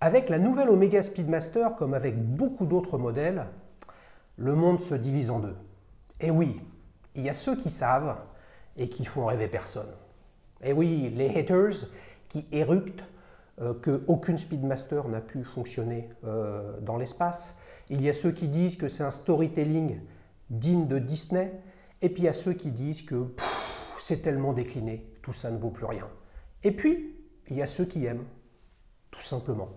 Avec la nouvelle Omega Speedmaster, comme avec beaucoup d'autres modèles, le monde se divise en deux. Et oui, il y a ceux qui savent et qui font rêver personne. Et oui, les haters qui éructent qu'aucune Speedmaster n'a pu fonctionner dans l'espace. Il y a ceux qui disent que c'est un storytelling digne de Disney. Et puis il y a ceux qui disent que c'est tellement décliné, tout ça ne vaut plus rien. Et puis, il y a ceux qui aiment, tout simplement.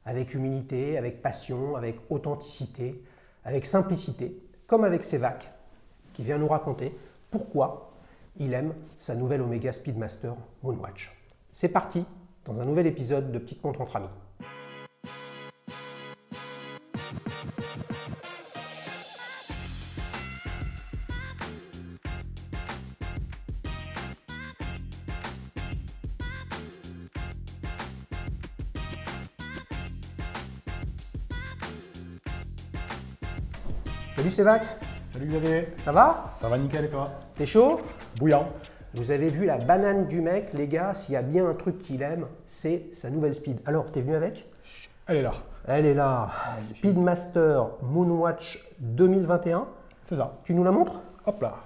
Avec humilité, avec passion, avec authenticité, avec simplicité, comme avec Sévac, qui vient nous raconter pourquoi il aime sa nouvelle Omega Speedmaster Moonwatch. C'est parti dans un nouvel épisode de Petite Montre entre amis. Salut Sévac. Salut Xavier. Ça va? Ça va nickel et toi? T'es chaud? Bouillant. Vous avez vu la banane du mec, les gars, s'il y a bien un truc qu'il aime, c'est sa nouvelle Speed. Alors, t'es venu avec? Elle est là. Elle est là. Speedmaster Moonwatch 2021. C'est ça. Tu nous la montres? Hop là.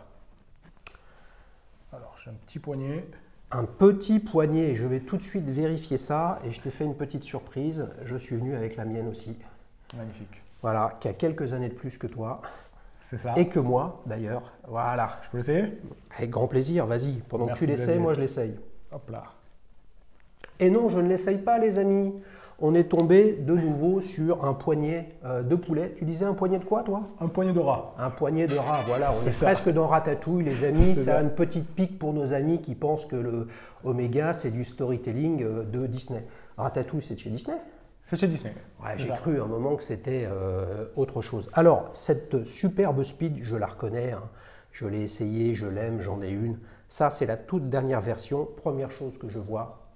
Alors, j'ai un petit poignet. Un petit poignet, je vais tout de suite vérifier ça et je t'ai fait une petite surprise. Je suis venu avec la mienne aussi. Magnifique. Voilà, qui a quelques années de plus que toi. C'est ça. Et que moi, d'ailleurs. Voilà. Je peux l'essayer? Avec grand plaisir, vas-y. Pendant que Merci, tu l'essayes, Xavier. moi je l'essaye. Hop là. Et non, je ne l'essaye pas, les amis. On est tombé de nouveau sur un poignet de poulet. Tu disais un poignet de quoi, toi? Un poignet de rat. Un poignet de rat, voilà. On C'est est ça. presque dans Ratatouille, les amis. C'est Ça a ça. une petite pique pour nos amis qui pensent que le Omega, c'est du storytelling de Disney. Ratatouille, c'est de chez Disney? C'est chez Disney. Ouais, C'est j'ai ça. cru un moment que c'était autre chose. Alors, cette superbe Speed, je la reconnais. Hein. Je l'ai essayée, je l'aime, j'en ai une. Ça, c'est la toute dernière version. Première chose que je vois,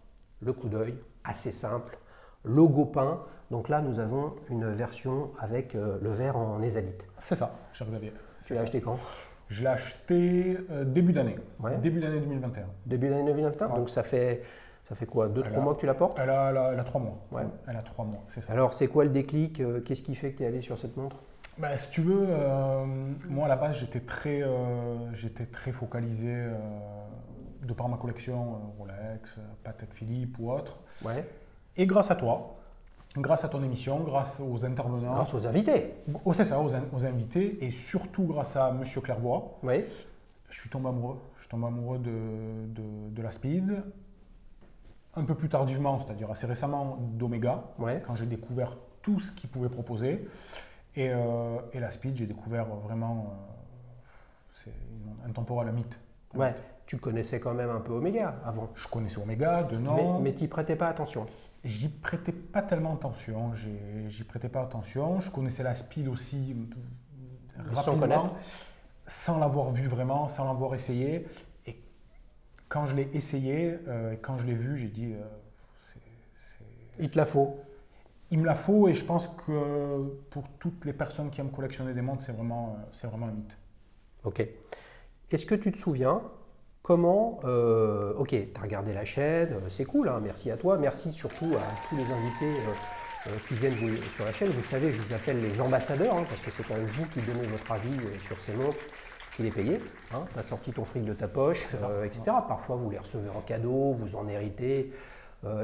le coup d'œil, assez simple. Logo peint. Donc là, nous avons une version avec le verre en ésalite. C'est ça, cher Xavier. Tu l'as acheté quand? Je l'ai acheté début d'année. Ouais. Début d'année 2021. Début d'année 2021. Ouais. Donc ça fait quoi? 2-3 mois que tu la portes? Elle a 3 mois. Ouais. Elle a 3 mois, c'est ça. Alors, c'est quoi le déclic? Qu'est-ce qui fait que tu es allé sur cette montre? Bah, si tu veux, moi à la base j'étais très focalisé de par ma collection Rolex, Patek Philippe ou autre. Ouais. Et grâce à toi, grâce à ton émission, grâce aux intervenants, Grâce aux invités. oh, c'est ça, aux invités et surtout grâce à Monsieur Clairvoy, Oui. je suis tombé amoureux. Je suis tombé amoureux de la Speed. Un peu plus tardivement, c'est-à-dire assez récemment, d'Omega, Ouais. quand j'ai découvert tout ce qu'il pouvait proposer. Et la Speed, j'ai découvert vraiment, c'est intemporel, un mythe. Un Ouais. mythe. Tu connaissais quand même un peu Omega avant. Je connaissais Omega de nom, Mais tu n'y prêtais pas attention. j'y prêtais pas tellement attention. J'y prêtais pas attention. Je connaissais la Speed aussi Sans rapidement, connaître. sans l'avoir vu vraiment, sans l'avoir essayé. Et quand je l'ai essayé, quand je l'ai vu, j'ai dit, Il te la faut. il me la faut et je pense que pour toutes les personnes qui aiment collectionner des montres, c'est vraiment un mythe. Ok. Est-ce que tu te souviens comment... ok, tu as regardé la chaîne, c'est cool, hein, merci à toi. Merci surtout à tous les invités qui viennent sur la chaîne. Vous le savez, je vous appelle les ambassadeurs, hein, parce que c'est quand même vous qui donnez votre avis sur ces montres, qui les payez. Hein, tu as sorti ton fric de ta poche, C'est ça. etc. Parfois, vous les recevez en cadeau, vous en héritez.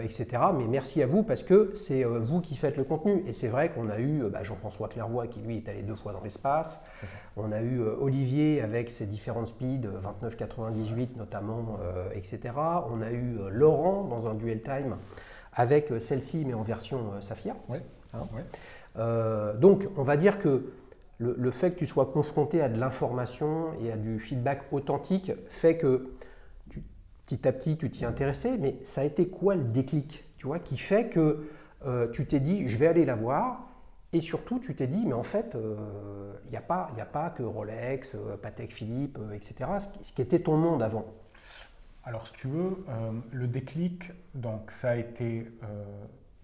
Etc. Mais merci à vous parce que c'est vous qui faites le contenu. Et c'est vrai qu'on a eu Jean-François Clairvoy qui lui est allé 2 fois dans l'espace. On a eu Olivier avec ses différentes speeds, 29-98 notamment, etc. On a eu Laurent dans un duel time avec celle-ci mais en version Saphir. Ouais. Hein. Ouais. Donc on va dire que le fait que tu sois confronté à de l'information et à du feedback authentique fait que petit à petit, tu t'y intéressais, mais ça a été quoi le déclic, tu vois, qui fait que tu t'es dit, je vais aller la voir, et surtout, tu t'es dit, mais en fait, il n'y a pas que Rolex, Patek Philippe, etc., ce qui était ton monde avant. Alors, si tu veux, le déclic, donc, ça a été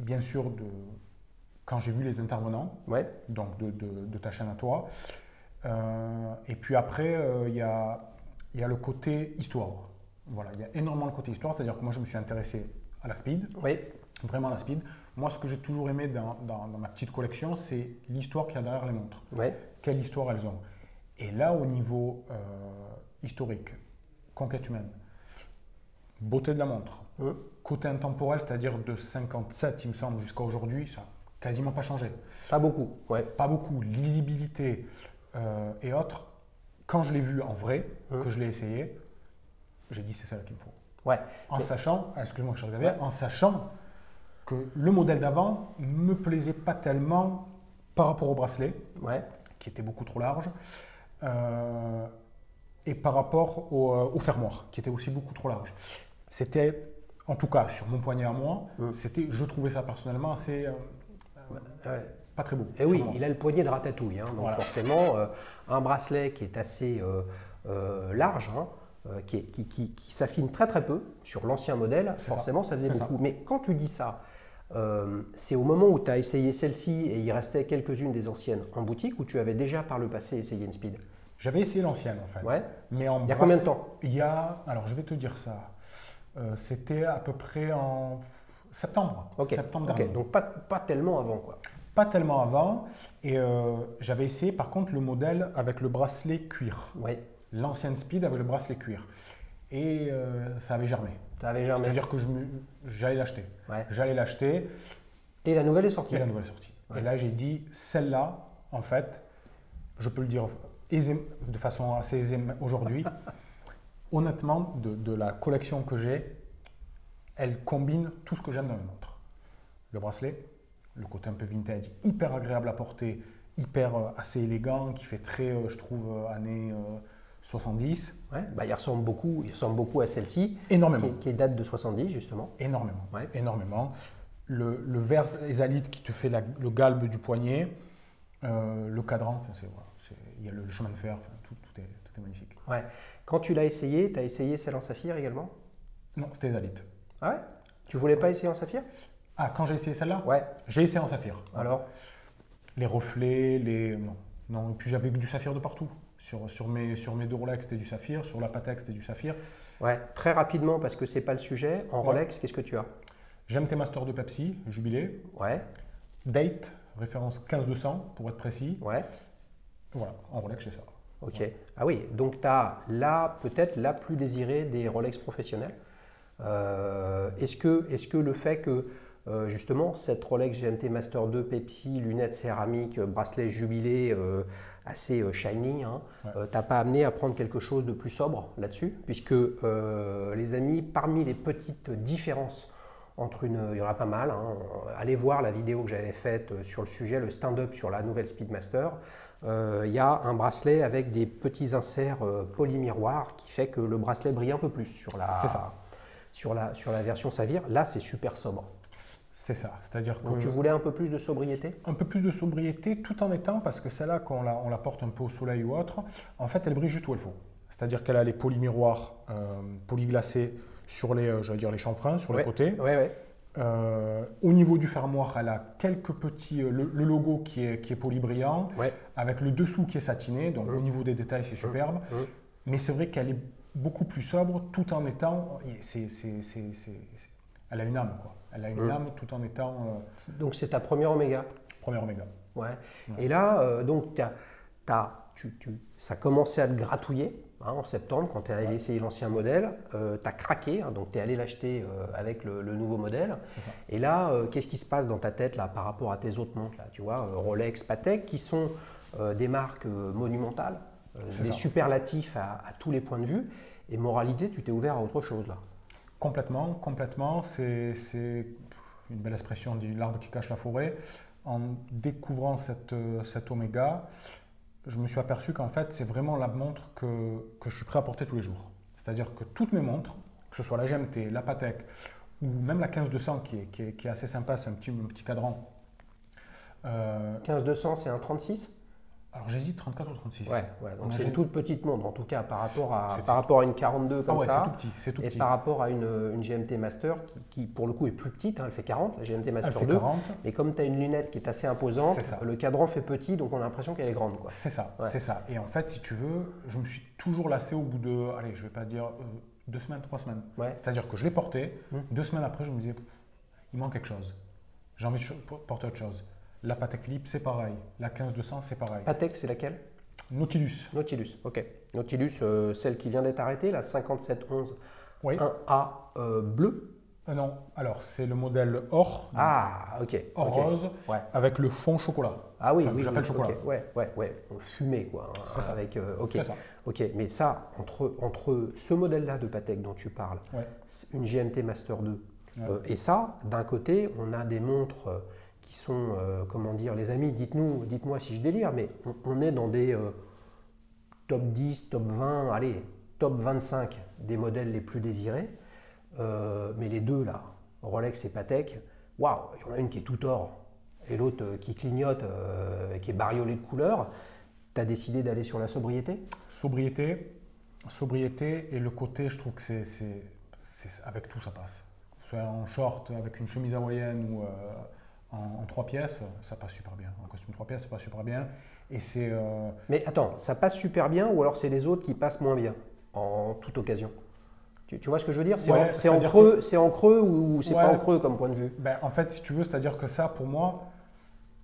bien sûr quand j'ai vu les intervenants, Ouais. donc de ta chaîne à toi. Et puis après, il y a le côté histoire. Voilà, il y a énormément le côté histoire, c'est-à-dire que moi je me suis intéressé à la Speed, Oui. vraiment à la Speed. Moi, ce que j'ai toujours aimé dans ma petite collection, c'est l'histoire qu'il y a derrière les montres. Ouais. Quelle histoire elles ont. Et là, au niveau historique, conquête humaine, beauté de la montre, côté intemporel, c'est-à-dire de 57, il me semble, jusqu'à aujourd'hui, ça n'a quasiment pas changé. Pas beaucoup, ouais. Pas beaucoup. Lisibilité et autres. Quand je l'ai vu en vrai, que je l'ai essayé, j'ai dit c'est celle qu'il me faut. Ouais. En sachant, excuse-moi que je regardais, en sachant que le modèle d'avant me plaisait pas tellement par rapport au bracelet, qui était beaucoup trop large, et par rapport au fermoir, qui était aussi beaucoup trop large. C'était, en tout cas sur mon poignet à moi, je trouvais ça personnellement assez pas très beau. Et oui, il a le poignet de ratatouille, hein, donc voilà. Forcément un bracelet qui est assez large, hein, qui s'affine très très peu sur l'ancien modèle, forcément ça faisait beaucoup. Mais quand tu dis ça, c'est au moment où tu as essayé celle-ci et il restait quelques-unes des anciennes en boutique, ou tu avais déjà par le passé essayé une Speed? J'avais essayé l'ancienne en fait. Ouais. Mais il y a combien de temps? Alors je vais te dire ça. C'était à peu près en septembre. Septembre dernier. Donc pas tellement avant quoi. Pas tellement avant. Et j'avais essayé par contre le modèle avec le bracelet cuir. Ouais. L'ancienne Speed avec le bracelet cuir. Et ça avait germé. C'est-à-dire que j'allais l'acheter. Ouais. J'allais l'acheter. Et la nouvelle est sortie. Ouais. Et là, j'ai dit, celle-là, en fait, je peux le dire de façon assez aisée aujourd'hui, honnêtement, de la collection que j'ai, elle combine tout ce que j'aime dans une montre. Le bracelet, le côté un peu vintage, hyper agréable à porter, assez élégant, qui fait très, je trouve, années 70. Ouais, bah il ressemble beaucoup à celle-ci. Énormément. Qui date de 70 justement. Énormément. Ouais. Énormément. Le verre Esalite qui te fait le galbe du poignet, le cadran, il y a le chemin de fer, tout est magnifique. Ouais. Quand tu l'as essayé, tu as essayé celle en saphir également? Non, c'était Esalite. Ah ouais? Tu voulais pas essayer en saphir? Ah, quand j'ai essayé celle-là? Ouais. J'ai essayé en saphir. Alors? Les reflets, Non, et puis j'avais du saphir de partout. Sur mes deux Rolex, c'était du saphir. Sur la Patek, c'était du saphir. Ouais, très rapidement, parce que c'est pas le sujet. En Rolex, qu'est-ce que tu as? GMT Master de Pepsi, jubilé. Ouais. Date, référence 15-200 pour être précis. Ouais. Voilà, en Rolex, j'ai ça. Ok. Ouais. Ah oui, donc tu as peut-être la plus désirée des Rolex professionnels. Est-ce que le fait que justement cette Rolex GMT Master 2 Pepsi, lunettes céramiques, bracelet jubilé assez shiny, hein, t'as pas amené à prendre quelque chose de plus sobre là-dessus? Puisque les amis, parmi les petites différences entre il y en a pas mal, hein, allez voir la vidéo que j'avais faite sur le sujet, le stand-up sur la nouvelle Speedmaster. Il y a un bracelet avec des petits inserts polymiroirs qui fait que le bracelet brille un peu plus sur la version Saphir. Là, c'est super sobre. C'est ça, c'est-à-dire que… Donc tu voulais un peu plus de sobriété? Un peu plus de sobriété tout en étant, parce que celle-là, quand on la porte un peu au soleil ou autre, en fait, elle brille juste où il faut. C'est-à-dire qu'elle a les polymiroirs polyglacés sur les chanfreins, sur les côtés. Au niveau du fermoir, elle a quelques petits… le logo qui est polybrillant, avec le dessous qui est satiné, donc au niveau des détails, c'est superbe. Mais c'est vrai qu'elle est beaucoup plus sobre tout en étant… elle a une âme, quoi. Elle a une âme tout en étant… Donc c'est ta première Omega? Première Omega. Ouais. Et là, donc ça a commencé à te gratouiller hein, en septembre quand tu es allé essayer l'ancien modèle. Tu as craqué, hein, donc tu es allé l'acheter avec le nouveau modèle. Et là, qu'est-ce qui se passe dans ta tête là, par rapport à tes autres montres là, tu vois, Rolex, Patek, qui sont des marques monumentales, des superlatifs à tous les points de vue. Et moralité, tu t'es ouvert à autre chose là? Complètement. C'est une belle expression de l'arbre qui cache la forêt. En découvrant cette Omega, je me suis aperçu qu'en fait, c'est vraiment la montre que je suis prêt à porter tous les jours. C'est-à-dire que toutes mes montres, que ce soit la GMT, la Patek ou même la 15-200 qui est assez sympa, c'est un petit cadran. 15-200, c'est un 36? Alors j'hésite 34 ou 36. Ouais, donc c'est une toute petite montre en tout cas par rapport à une 42 comme ça. C'est tout petit. Et par rapport à une GMT Master qui pour le coup est plus petite, hein, elle fait 40, la GMT Master 2. 40. Et comme tu as une lunette qui est assez imposante, le cadran fait petit donc on a l'impression qu'elle est grande. C'est ça, c'est ça. Et en fait si tu veux, je me suis toujours lassé au bout de, allez je vais pas dire 2 semaines, 3 semaines. C'est-à-dire que je l'ai porté, 2 semaines après je me disais, il manque quelque chose. j'ai envie de porter autre chose. La Patek Philippe, c'est pareil. La 15-200, c'est pareil. Patek, c'est laquelle? Nautilus. Nautilus, ok. Nautilus, celle qui vient d'être arrêtée, la 5711 Oui. 1A bleu. Non, alors c'est le modèle or, Ah, ok. or ok. rose, Ouais. avec le fond chocolat. Ah oui, Enfin, oui, j'appelle oui, chocolat. ok. Ouais. On fumait, quoi. C'est ça. Avec, ok. C'est ça. Ok, mais ça, entre ce modèle-là de Patek dont tu parles, Ouais. une GMT Master 2, Ouais. et ça, d'un côté, on a des montres qui sont, comment dire, les amis, dites-moi si je délire, mais on est dans des top 10, top 20, allez, top 25 des modèles les plus désirés. Mais les deux, là, Rolex et Patek, waouh, il y en a une qui est tout or et l'autre qui clignote, qui est bariolée de couleurs. Tu as décidé d'aller sur la sobriété? Sobriété et le côté, je trouve que c'est avec tout ça passe. Que ce soit en short, avec une chemise hawaïenne ou en 3 pièces, ça passe super bien. En costume 3 pièces, ça passe super bien. Et c'est. Mais attends, ça passe super bien ou alors c'est les autres qui passent moins bien en toute occasion? Tu vois ce que je veux dire? C'est Ouais, en creux ou c'est Ouais. pas en creux comme point de vue? Ben, en fait, si tu veux, c'est-à-dire que ça, pour moi,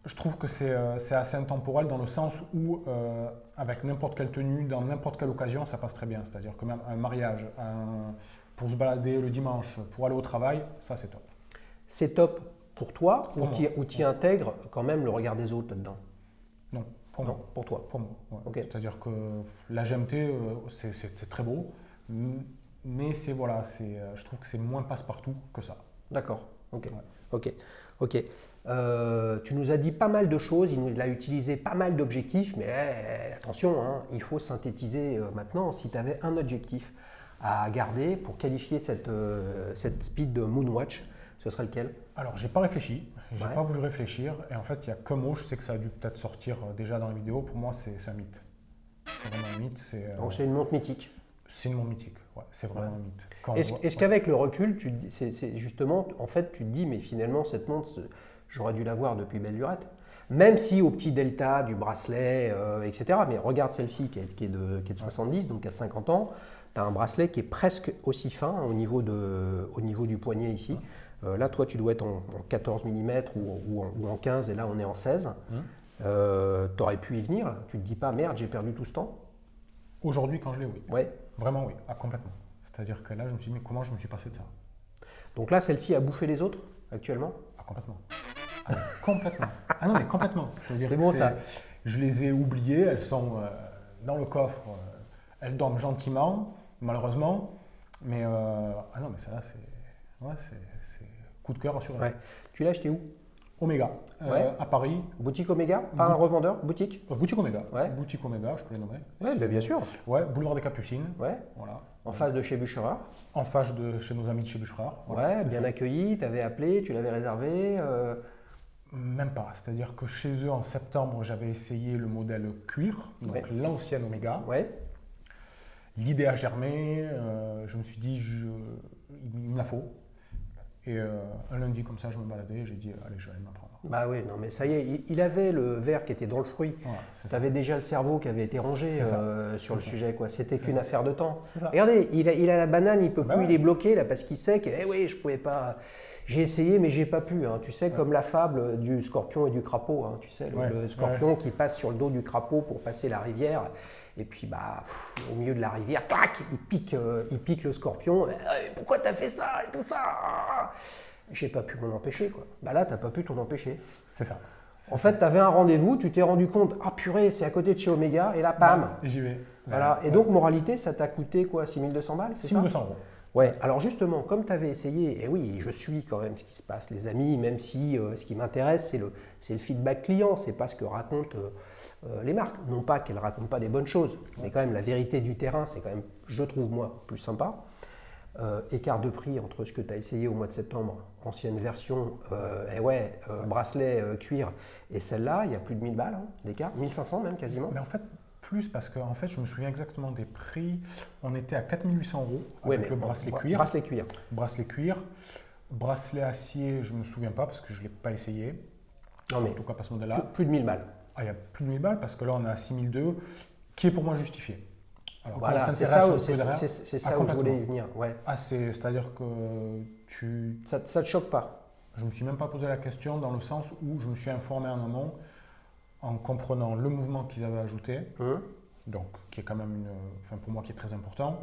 je trouve que c'est assez intemporel dans le sens où, avec n'importe quelle tenue, dans n'importe quelle occasion, ça passe très bien. C'est-à-dire que même un mariage, pour se balader le dimanche, pour aller au travail, ça c'est top. C'est top pour toi Pour ou tu intègres quand même le regard des autres là-dedans? Non, pour Non, moi. pour toi. Pour moi, ouais. Ok. C'est-à-dire que la GMT, c'est très beau, mais voilà, je trouve que c'est moins passe-partout que ça. D'accord. Ok. Ouais. Ok. Tu nous as dit pas mal de choses, il a utilisé pas mal d'objectifs, mais attention, hein, il faut synthétiser maintenant. Si tu avais un objectif à garder pour qualifier cette speed de Moonwatch, ce serait lequel? Alors, j'ai pas réfléchi, j'ai Ouais. pas voulu réfléchir, et en fait, il y a qu'un mot, je sais que ça a dû peut-être sortir déjà dans les vidéos, pour moi, c'est un mythe. C'est vraiment un mythe, Donc c'est une montre mythique. c'est une montre mythique, ouais, c'est vraiment un mythe. Quand on Est-ce voit- qu'avec le recul, c'est justement, en fait, tu te dis, mais finalement, cette montre, j'aurais dû l'avoir depuis belle lurette. Même si au petit delta du bracelet, etc. Mais regarde celle-ci qui est de 70, donc à 50 ans. Tu as un bracelet qui est presque aussi fin au niveau du poignet ici. Là, toi, tu dois être en 14 mm ou en 15, et là, on est en 16. Tu aurais pu y venir. Tu te dis pas, merde, j'ai perdu tout ce temps? Aujourd'hui, quand je l'ai, oui. Ouais. Vraiment, oui, complètement. C'est-à-dire que là, je me suis dit, mais comment je me suis passé de ça? Donc là, celle-ci a bouffé les autres actuellement? Complètement. Ah, mais complètement. Ah non, mais complètement. C'est-à-dire C'est que bon, ça. je les ai oubliées, elles sont dans le coffre, elles dorment gentiment, malheureusement. Mais ah non, mais ça là, c'est coup de cœur assuré. Ouais. Tu l'as acheté où? Omega, Ouais. à Paris. Boutique Omega? Pas un revendeur? Boutique? Boutique Omega. Ouais. Boutique Omega, je peux les nommer. Ouais, ben bien sûr. Ouais, boulevard des Capucines. Ouais. Voilà. En face de chez Bucherer. En face de chez nos amis de chez Bucherer. Ouais, c'est bien ça. accueilli, tu avais appelé, tu l'avais réservé. Même pas. C'est-à-dire que chez eux, en septembre, j'avais essayé le modèle cuir, donc Ouais. l'ancienne Omega. Ouais. L'idée a germé, je me suis dit, il me la faut. Et un lundi comme ça, je me baladais, j'ai dit, allez, je vais aller m'en prendre. Bah oui, non mais ça y est, il avait le verre qui était dans le fruit. Voilà, c'est Tu ça. avais déjà le cerveau qui avait été rangé C'est ça. sur le C'est ça. sujet, quoi. C'était qu'une affaire de temps. C'est ça. Regardez, il a la banane, il peut Bah plus, ouais. il est bloqué là parce qu'il sait que, eh oui, je pouvais pas. J'ai essayé, mais j'ai pas pu. Hein. Tu sais, comme la fable du scorpion et du crapaud. Hein. Tu sais, Ouais. le scorpion qui passe sur le dos du crapaud pour passer la rivière. Et puis, bah, au milieu de la rivière, clac, il pique le scorpion. Pourquoi t'as fait ça et tout ça? J'ai pas pu m'en empêcher, quoi. Bah là, t'as pas pu t'en empêcher. C'est ça. En fait, tu avais un rendez-vous, tu t'es rendu compte, ah purée, c'est à côté de chez Omega, et là, pam. J'y vais. Voilà. Et donc, moralité, ça t'a coûté quoi, 6200 balles, c'est ça? 6200 euros. Ouais, alors justement, comme tu avais essayé, et oui, je suis quand même ce qui se passe, les amis, même si ce qui m'intéresse, c'est le feedback client, c'est pas ce que racontent les marques. Non pas qu'elles racontent pas des bonnes choses, mais quand même, la vérité du terrain, c'est quand même, je trouve, moi, plus sympa. Écart de prix entre ce que tu as essayé au mois de septembre, ancienne version, bracelet cuir, et celle-là, il y a plus de 1000 balles hein, d'écart, 1500 même quasiment. Mais en fait, plus parce que en fait, je me souviens exactement des prix. On était à 4800 euros Ouais, avec mais le bracelet cuir. Bracelet cuir. Bracelet cuir. Bracelet acier, je ne me souviens pas parce que je ne l'ai pas essayé. Non mais En tout cas, pas ce modèle-là. plus de 1000 balles. Ah, il y a plus de 1000 balles parce que là, on est à 6002, qui est pour moi justifié. Alors, Voilà, quand on c'est s'intéresse ça, au peu derrière, c'est ça où je voulais y venir. Ouais. c'est-à-dire que tu... Ça te choque pas? Je ne me suis même pas posé la question dans le sens où je me suis informé en amont en comprenant le mouvement qu'ils avaient ajouté, donc qui est quand même pour moi qui est très important.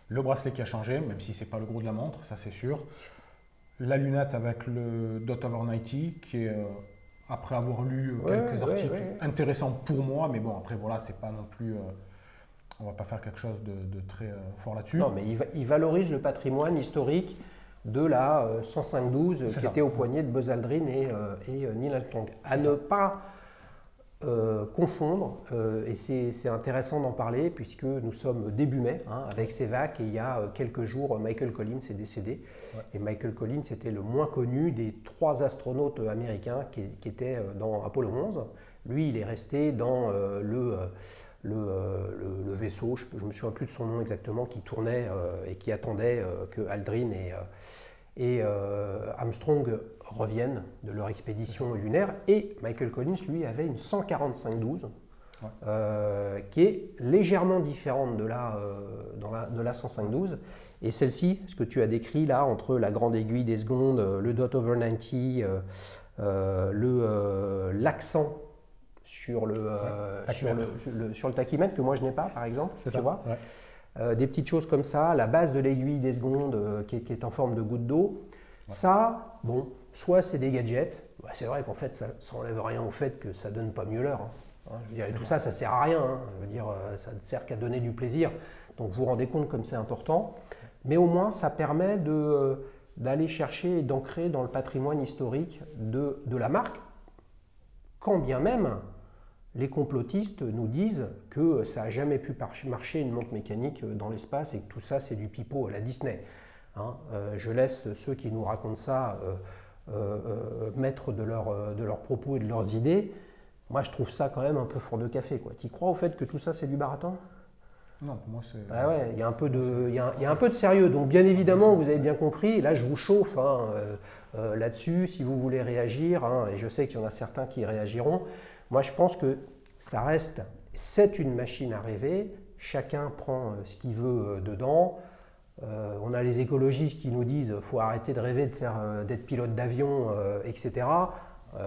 Le bracelet qui a changé, même si ce n'est pas le gros de la montre, ça c'est sûr. La lunette avec le Dot Over 90 qui est, après avoir lu quelques articles intéressants pour moi, mais bon après voilà, c'est pas non plus, on va pas faire quelque chose de très fort là-dessus. Non mais il valorise le patrimoine historique de la 105-12 qui était au poignet de Buzz Aldrin et Neil Armstrong. À ne pas confondre, et c'est intéressant d'en parler puisque nous sommes début mai avec CEVAC et il y a quelques jours Michael Collins est décédé. Et Michael Collins était le moins connu des 3 astronautes américains qui étaient dans Apollo 11. Lui, il est resté dans le vaisseau, je ne me souviens plus de son nom exactement, qui tournait et qui attendait que Aldrin et Armstrong reviennent de leur expédition lunaire. Et Michael Collins, lui, avait une 145-12 qui est légèrement différente de la 105-12. Et celle-ci, ce que tu as décrit là, entre la grande aiguille des secondes, le Dot Over 90, l'accent sur le tachymètre que moi je n'ai pas par exemple, tu vois. Des petites choses comme ça, la base de l'aiguille des secondes qui est en forme de goutte d'eau. Ça, bon, soit c'est des gadgets, c'est vrai qu'en fait ça n'enlève rien au fait que ça donne pas mieux l'heure. Je veux dire, tout ça, ça sert à rien. Je veux dire, ça ne sert qu'à donner du plaisir. Donc vous vous rendez compte comme c'est important. Mais au moins, ça permet d'aller chercher et d'ancrer dans le patrimoine historique de la marque, quand bien même les complotistes nous disent que ça n'a jamais pu marcher une montre mécanique dans l'espace et que tout ça c'est du pipeau à la Disney. Je laisse ceux qui nous racontent ça maître de leurs propos et de leurs idées. Moi je trouve ça quand même un peu fort de café. Tu y crois au fait que tout ça c'est du baratin? Non, pour moi c'est... il y a un peu de sérieux. Donc bien évidemment, vous avez bien compris, là je vous chauffe là-dessus, si vous voulez réagir, et je sais qu'il y en a certains qui réagiront. Moi je pense que ça reste, c'est une machine à rêver, chacun prend ce qu'il veut dedans. On a les écologistes qui nous disent qu'il faut arrêter de rêver d'être pilote d'avion, etc.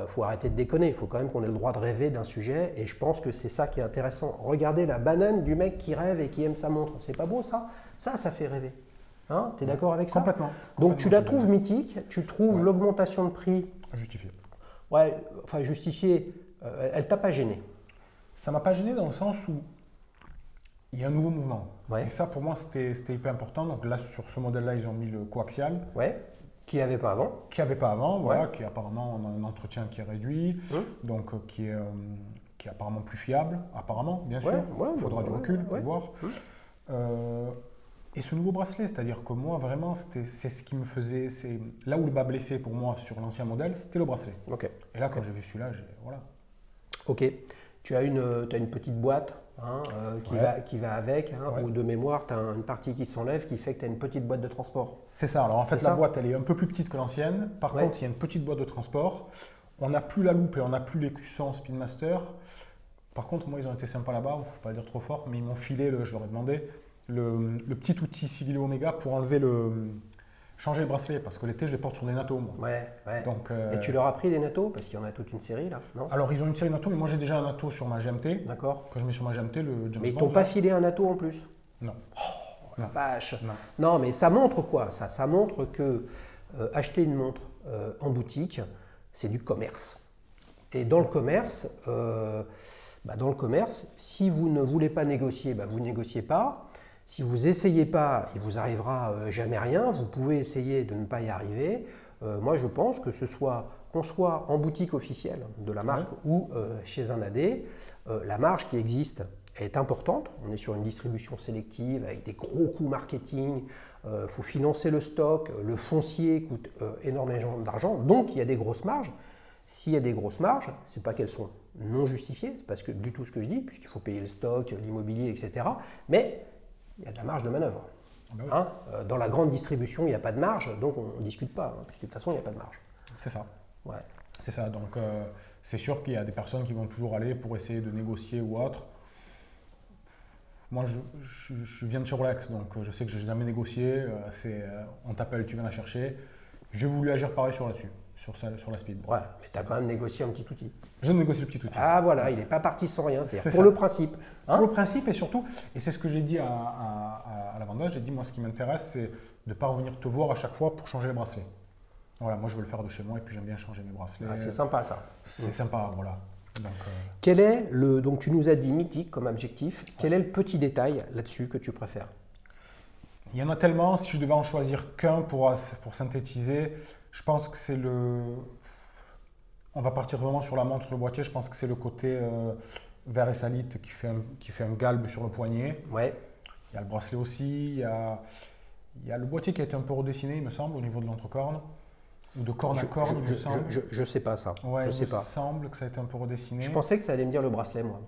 Faut arrêter de déconner, il faut quand même qu'on ait le droit de rêver d'un sujet et je pense que c'est ça qui est intéressant. Regardez la banane du mec qui rêve et qui aime sa montre, c'est pas beau ça? Ça fait rêver. Tu es d'accord avec ça? Complètement. Donc tu la trouves mythique, tu trouves l'augmentation de prix justifiée. Ouais, enfin justifiée, elle t'a pas gêné? Ça m'a pas gêné dans le sens où il y a un nouveau mouvement. Ouais. Et ça pour moi c'était hyper important. Donc là sur ce modèle-là ils ont mis le coaxial. Ouais. Qui n'y avait pas avant. Qui n'y avait pas avant, voilà, qui apparemment a un entretien qui est réduit, donc qui est apparemment plus fiable, apparemment, bien sûr. Il faudra du recul pour voir. Et ce nouveau bracelet, c'est-à-dire que moi, vraiment, c'est ce qui me faisait... Là où le bas blessé pour moi sur l'ancien modèle, c'était le bracelet. Et là, quand j'ai vu celui-là, voilà. Ok. Tu as une petite boîte qui va avec, ou de mémoire, tu as une partie qui s'enlève qui fait que tu as une petite boîte de transport. C'est ça. Alors en fait, la boîte, elle est un peu plus petite que l'ancienne. Par contre, il y a une petite boîte de transport. On n'a plus la loupe et on n'a plus les cuissons Speedmaster. Par contre, moi, ils ont été sympas là-bas, il ne faut pas dire trop fort, mais ils m'ont filé, je leur ai demandé, le petit outil Civilo Omega pour enlever changer le bracelet, parce que l'été, je les porte sur des NATO, moi. Donc, et tu leur as pris des NATO? Parce qu'il y en a toute une série, là, non? Alors, ils ont une série NATO, mais moi, j'ai déjà un NATO sur ma GMT. D'accord. Quand je mets sur ma GMT, le James Bond... Mais ils t'ont pas filé un NATO en plus? Non. Oh, la vache. Non, mais ça montre quoi, ça? Ça montre que acheter une montre en boutique, c'est du commerce. Et dans le commerce, si vous ne voulez pas négocier, vous ne négociez pas. Si vous n'essayez pas, il vous arrivera jamais rien. Vous pouvez essayer de ne pas y arriver. Moi, je pense que qu'on soit en boutique officielle de la marque ou chez un AD, la marge qui existe est importante. On est sur une distribution sélective avec des gros coûts marketing. Il faut financer le stock. Le foncier coûte énormément d'argent. Donc, il y a des grosses marges. S'il y a des grosses marges, ce n'est pas qu'elles sont non justifiées. C'est parce que du tout ce que je dis, puisqu'il faut payer le stock, l'immobilier, etc. Mais il y a de la marge de manœuvre. Dans la grande distribution, il n'y a pas de marge, donc on ne discute pas, puisque de toute façon, il n'y a pas de marge. C'est ça. C'est ça. Donc, c'est sûr qu'il y a des personnes qui vont toujours aller pour essayer de négocier ou autre. Moi, je viens de chez Rolex, donc je sais que je n'ai jamais négocié. On t'appelle, tu viens la chercher. J'ai voulu agir pareil là-dessus, sur la speed. Ouais, mais tu as quand même négocié un petit outil. Je négocie le petit outil. Ah voilà, il n'est pas parti sans rien, c'est-à-dire C'est pour ça. le principe. Hein? Pour le principe et surtout, et c'est ce que j'ai dit à la vendeuse, j'ai dit moi ce qui m'intéresse c'est de ne pas revenir te voir à chaque fois pour changer les bracelets. Voilà, moi je veux le faire de chez moi et puis j'aime bien changer mes bracelets. Ah, c'est sympa ça. C'est sympa, voilà. Donc, Quel est le, donc tu nous as dit mythique comme objectif, quel est le petit détail là-dessus que tu préfères? il y en a tellement, si je devais en choisir qu'un pour synthétiser, je pense que c'est le... On va partir vraiment sur la montre, sur le boîtier, je pense que c'est le côté vert et salite qui fait un galbe sur le poignet. Ouais. Il y a le bracelet aussi, il y a le boîtier qui a été un peu redessiné, il me semble, au niveau de l'entrecorne. Ou de corne à corne, il me semble. Je sais pas ça. Ouais, je sais il me semble que ça a été un peu redessiné. Je pensais que tu allais me dire le bracelet, moi.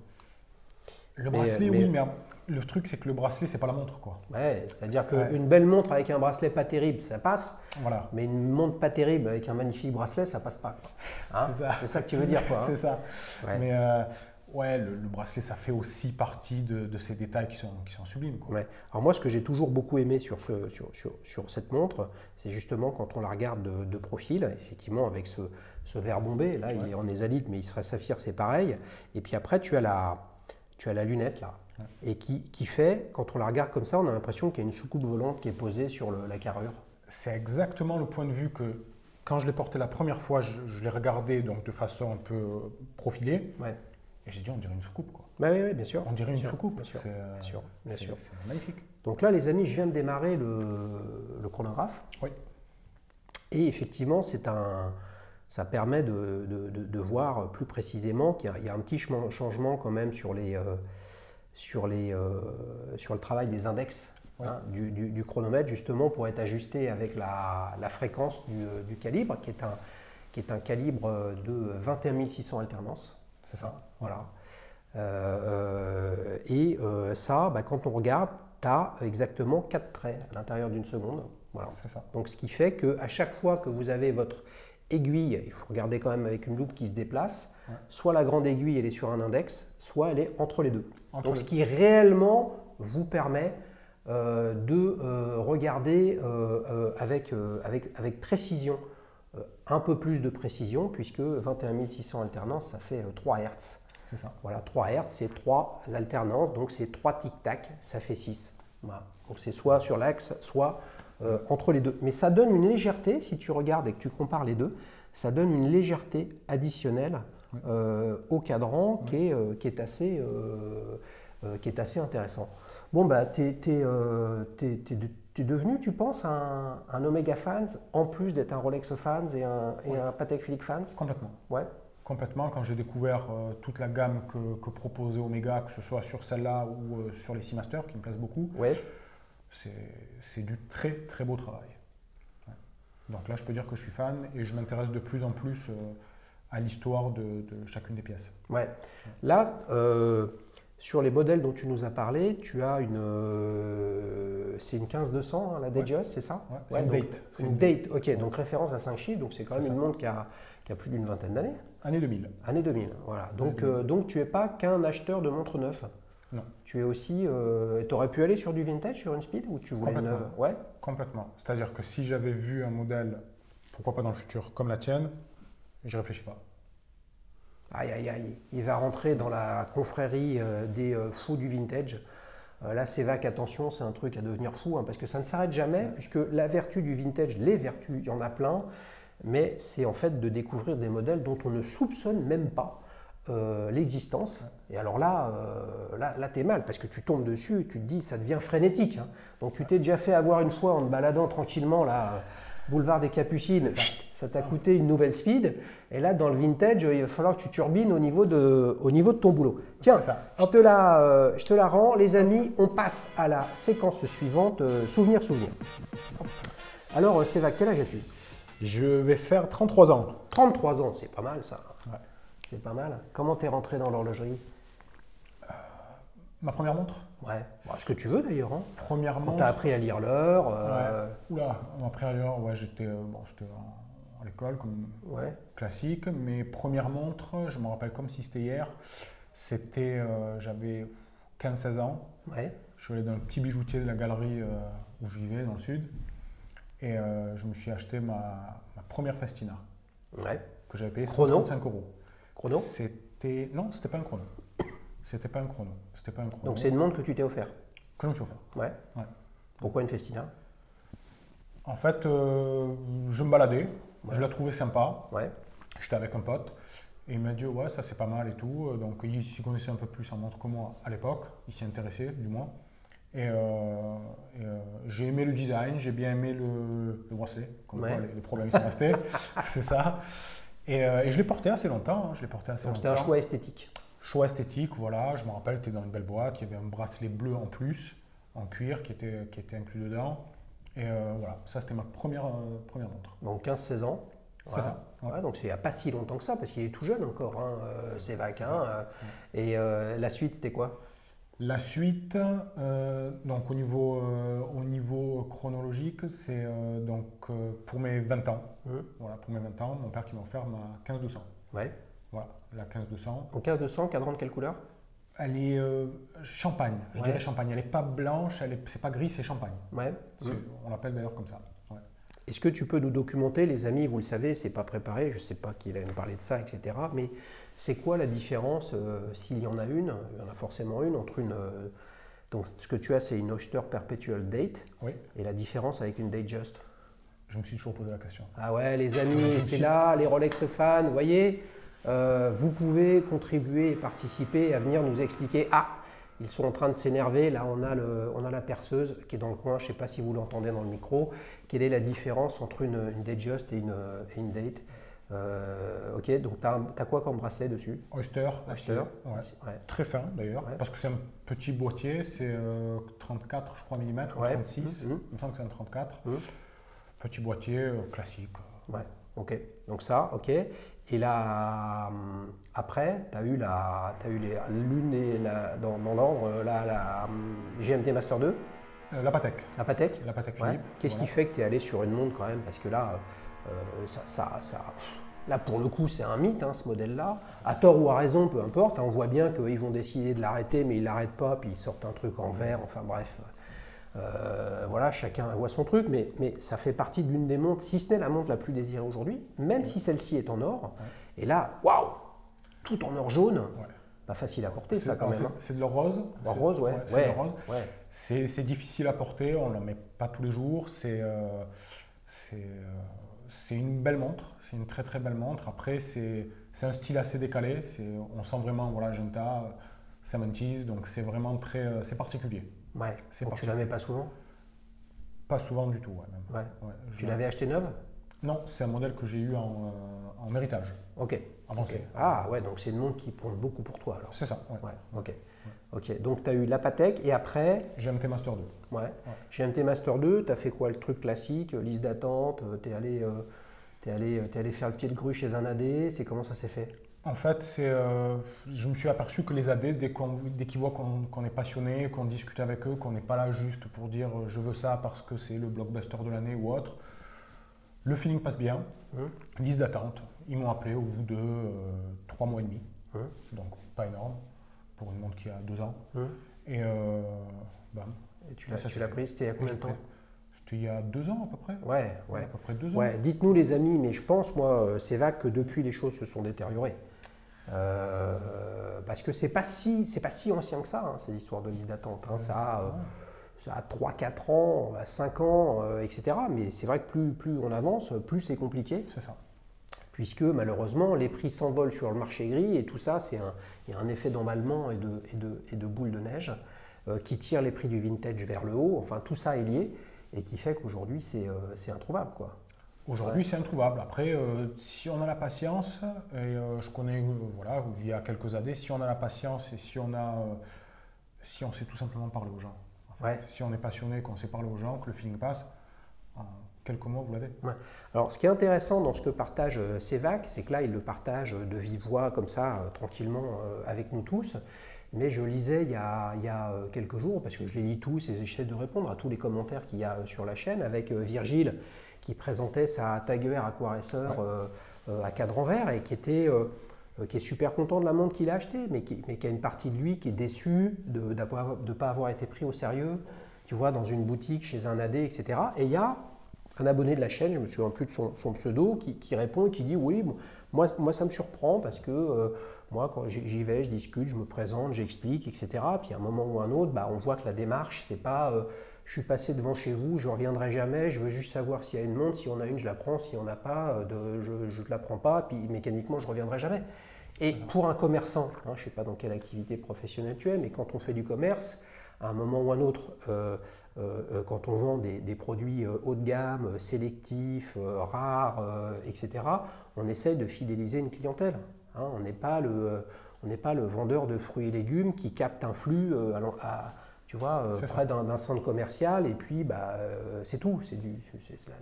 Le bracelet, oui, mais le truc, c'est que le bracelet, c'est pas la montre, quoi. Ouais, c'est-à-dire qu'une belle montre avec un bracelet pas terrible, ça passe. Voilà. Mais une montre pas terrible avec un magnifique bracelet, ça passe pas. Hein, c'est ça que tu veux dire, quoi. Hein. C'est ça. Ouais. Mais ouais, le bracelet, ça fait aussi partie de ces détails qui sont sublimes, quoi. Ouais. Alors moi, ce que j'ai toujours beaucoup aimé sur cette montre, c'est justement quand on la regarde de profil, effectivement avec ce verre bombé, là il est en ésalite, mais il serait saphir, c'est pareil. Et puis après, tu as la lunette là, et qui fait, quand on la regarde comme ça, on a l'impression qu'il y a une soucoupe volante qui est posée sur la carrure. C'est exactement le point de vue que, quand je l'ai porté la première fois, je l'ai regardé donc, de façon un peu profilée. Ouais. Et j'ai dit, on dirait une soucoupe, quoi. Bah oui, bien sûr. On dirait une soucoupe. Bien sûr, bien sûr. C'est magnifique. Donc là, les amis, je viens de démarrer le chronographe. Oui. Et effectivement, ça permet de voir plus précisément qu'il y a un petit changement quand même sur le travail des index, hein, du chronomètre, justement pour être ajusté avec la fréquence du calibre, qui est un calibre de 21 600 alternances. C'est ça. Voilà. Ça, quand on regarde, tu as exactement 4 traits à l'intérieur d'une seconde. Voilà. C'est ça. Donc ce qui fait qu'à chaque fois que vous avez votre aiguille, il faut regarder quand même avec une loupe qui se déplace, soit la grande aiguille elle est sur un index, soit elle est entre les deux. Donc ce qui réellement vous permet de regarder avec précision, un peu plus de précision, puisque 21 600 alternances, ça fait 3 Hz. C'est ça. Voilà, 3 Hz, c'est 3 alternances, donc c'est 3 tic-tac, ça fait 6. Voilà. Donc c'est soit sur l'axe, soit entre les deux. Mais ça donne une légèreté, si tu regardes et que tu compares les deux, ça donne une légèreté additionnelle au cadran qui est assez intéressant. Bon, bah, tu es devenu, tu penses, un Omega fans, en plus d'être un Rolex fans et un Patek Philippe fans? Complètement. Ouais. Complètement. Quand j'ai découvert toute la gamme que proposait Omega, que ce soit sur celle-là ou sur les Seamaster, qui me plaisent beaucoup, c'est du très très beau travail. Ouais. Donc là, je peux dire que je suis fan et je m'intéresse de plus en plus à l'histoire de chacune des pièces. Ouais. Là, sur les modèles dont tu nous as parlé, tu as c'est une 15-200, hein, la Datejust, c'est ça? C'est une date. Une date, ok, donc référence à 5 chiffres, donc c'est quand même une montre qui a plus d'une vingtaine d'années. Année 2000. Année 2000, voilà. Donc tu n'es pas qu'un acheteur de montres neuves. Non. Tu es aussi. Tu aurais pu aller sur du vintage, sur une speed, ou tu voulais une neuve? Ouais. Complètement. C'est-à-dire que si j'avais vu un modèle, pourquoi pas dans le futur, comme la tienne, je ne réfléchis pas. Aïe, aïe, aïe. Il va rentrer dans la confrérie des fous du vintage. Là, Cevac, attention, c'est un truc à devenir fou, hein, parce que ça ne s'arrête jamais, puisque la vertu du vintage, les vertus, il y en a plein, mais c'est en fait de découvrir des modèles dont on ne soupçonne même pas l'existence. Et alors là, t'es mal, parce que tu tombes dessus et tu te dis, ça devient frénétique. Hein. Donc tu t'es déjà fait avoir une fois en te baladant tranquillement, là, boulevard des Capucines, ça t'a coûté une nouvelle speed. Et là, dans le vintage, il va falloir que tu turbines au niveau de ton boulot. Tiens, je te la rends. Les amis, on passe à la séquence suivante, souvenir. Alors, Cevac, quel âge as-tu? Je vais faire 33 ans. 33 ans, c'est pas mal ça. Ouais. C'est pas mal. Comment t'es rentré dans l'horlogerie? Ma première montre? Ouais. Bon, ce que tu veux d'ailleurs. Hein. Première montre. T'as appris à lire l'heure. Oula, après à l'heure, c'était à l'école comme classique. Mais première montre, je me rappelle comme si c'était hier. C'était, j'avais 15-16 ans. Ouais. Je suis allé dans le petit bijoutier de la galerie où je vivais dans le sud. Et je me suis acheté ma première Festina, Ouais. que j'avais payé Chrono 135 euros. Chrono? Non, c'était pas un chrono. C'était pas un chrono. C'était pas un chrono. Donc c'est une montre que tu t'es offert. Que je me suis offert. Ouais. Ouais. Pourquoi une Festina? En fait, je me baladais, Ouais. je la trouvais sympa. Ouais. J'étais avec un pote et il m'a dit ouais, ça c'est pas mal et tout. Donc il s'y connaissait un peu plus en montre que moi à l'époque, il s'y intéressait du moins. Et, j'ai aimé le design, j'ai bien aimé le bracelet, comme Ouais. quoi les problèmes ils sont restés, c'est ça. Et je l'ai porté assez longtemps, hein, je l'ai porté assez Donc c'était longtemps. un choix esthétique. Choix esthétique, voilà, je me rappelle, tu étais dans une belle boîte, il y avait un bracelet bleu en plus, en cuir, qui était inclus dedans. Et voilà, ça c'était ma première montre. Donc 15-16 ans. C'est ça. Ouais, donc c'est il n'y a pas si longtemps que ça, parce qu'il est tout jeune encore, hein, Sévac. Hein, et la suite, c'était quoi? La suite, donc au niveau chronologique, c'est donc pour mes 20 ans. Voilà, pour mes 20 ans, mon père qui m'a offert ma 15-200. Ouais. Voilà, la 15-200. Donc 15-200, cadran de quelle couleur? Elle est champagne, je Ouais. dirais champagne. Elle n'est pas blanche, c'est pas gris, c'est champagne. Ouais. On l'appelle d'ailleurs comme ça. Ouais. Est-ce que tu peux nous documenter, les amis, vous le savez, c'est pas préparé, je ne sais pas qui allait me parler de ça, etc. Mais c'est quoi la différence, s'il y en a une, il y en a forcément une, entre une. Donc ce que tu as, c'est une Oyster Perpetual Date, Oui, et la différence avec une Datejust. je me suis toujours posé la question. Ah ouais, les amis, c'est là, les Rolex fans, vous voyez, vous pouvez contribuer et participer à venir nous expliquer. Ah, ils sont en train de s'énerver, là on a la perceuse qui est dans le coin, je ne sais pas si vous l'entendez dans le micro. Quelle est la différence entre une Datejust et une Date? Ok, donc tu as quoi comme bracelet dessus? Oyster, Oyster, ouais. ouais. Très fin d'ailleurs, Ouais. parce que c'est un petit boîtier, c'est 34 je crois millimètres, ou Ouais. 36, il me semble que c'est un 34. Petit boîtier classique. Ouais, ok. Donc ça, ok. Et là, après, tu as eu l'une et dans l'ordre, la GMT Master 2, La Patek. la Patek. La Patek Ouais. Philippe. Qu'est-ce qui voilà. fait que tu es allé sur une montre quand même? Parce que là, là pour le coup, c'est un mythe, hein, ce modèle-là. À tort ou à raison, peu importe. Hein, on voit bien qu'ils vont décider de l'arrêter, mais ils ne l'arrêtent pas, puis ils sortent un truc en verre. Enfin bref. Voilà, chacun voit son truc, mais ça fait partie d'une des montres, si ce n'est la montre la plus désirée aujourd'hui, même si celle-ci est en or. Et là, waouh, tout en or jaune, Ouais. pas facile à porter ça quand même. Hein. C'est de l'or rose. Or rose, ouais. C'est Ouais, de l'or rose. ouais. C'est difficile à porter, on ne la met pas tous les jours. C'est une belle montre, c'est une très très belle montre. Après, c'est un style assez décalé. On sent vraiment, voilà, Genta, 70s, donc c'est vraiment c'est particulier. Ouais. C'est Donc tu la mets pas souvent? Pas souvent du tout, ouais, même. Ouais. Ouais, Tu l'avais acheté neuve? Non, c'est un modèle que j'ai eu en héritage. Ok. Avancé. Ok. Ah ouais, donc c'est une montre qui compte beaucoup pour toi alors. C'est ça, ouais. Ouais, ok. Ok, donc tu as eu la Patek et après, GMT Master 2. ouais, GMT Master 2, tu as fait quoi? Le truc classique, liste d'attente, tu es allé faire le pied de grue chez un AD, c'est comment ça s'est fait? En fait, je me suis aperçu que les AD, dès qu'ils voient qu'on est passionné, qu'on discute avec eux, qu'on n'est pas là juste pour dire je veux ça parce que c'est le blockbuster de l'année ou autre, le feeling passe bien. Liste d'attente, ils m'ont appelé au bout de 3 mois et demi, donc pas énorme pour une montre qui a 2 ans. Et bam. Et tu l'as pris, c'était il y a combien de temps? C'était il y a 2 ans à peu près. Ouais, À ouais. peu près 2 ans. Ouais, dites-nous les amis, mais je pense, moi, c'est vague que depuis les choses se sont détériorées. Parce que c'est pas si ancien que ça, hein, ces histoires de liste d'attente. Hein. Ça a 3-4 ans, 5 ans, etc. Mais c'est vrai que plus on avance, plus c'est compliqué. C'est ça. Puisque malheureusement, les prix s'envolent sur le marché gris et tout ça, il y a un effet d'emballement et de boule de neige qui tire les prix du vintage vers le haut. Enfin, tout ça est lié et qui fait qu'aujourd'hui, c'est introuvable, quoi. Aujourd'hui, c'est introuvable. Après, si on a la patience, et je connais, voilà, via quelques années, si on a la patience et si on sait tout simplement parler aux gens. En fait, Ouais. Si on est passionné, qu'on sait parler aux gens, que le feeling passe, en quelques mois, vous l'avez. Ouais. Alors, ce qui est intéressant dans ce que partage Sévac, c'est que là, il le partage de vive voix, comme ça, tranquillement, avec nous tous. Mais je lisais il y a quelques jours, parce que je les lis tous et j'essaie de répondre à tous les commentaires qu'il y a sur la chaîne, avec Virgile qui présentait sa Tiger Aquaracer à cadran vert et qui est super content de la montre qu'il a achetée, mais qui a une partie de lui qui est déçu de ne pas avoir été pris au sérieux, tu vois, dans une boutique, chez un AD, etc. Et il y a un abonné de la chaîne, je me souviens plus de son pseudo, qui répond et qui dit oui, moi ça me surprend parce que moi quand j'y vais, je discute, je me présente, j'explique, etc. Puis à un moment ou un autre, on voit que la démarche, c'est pas je suis passé devant chez vous, je ne reviendrai jamais, je veux juste savoir s'il y a une montre, si on a une, je la prends, si on n'a pas, je ne la prends pas, puis mécaniquement, je ne reviendrai jamais. Et pour un commerçant, je ne sais pas dans quelle activité professionnelle tu es, mais quand on fait du commerce, à un moment ou un autre, quand on vend des produits haut de gamme, sélectifs, rares, etc., on essaye de fidéliser une clientèle. On n'est pas le vendeur de fruits et légumes qui capte un flux tu vois, près d'un centre commercial et puis c'est tout.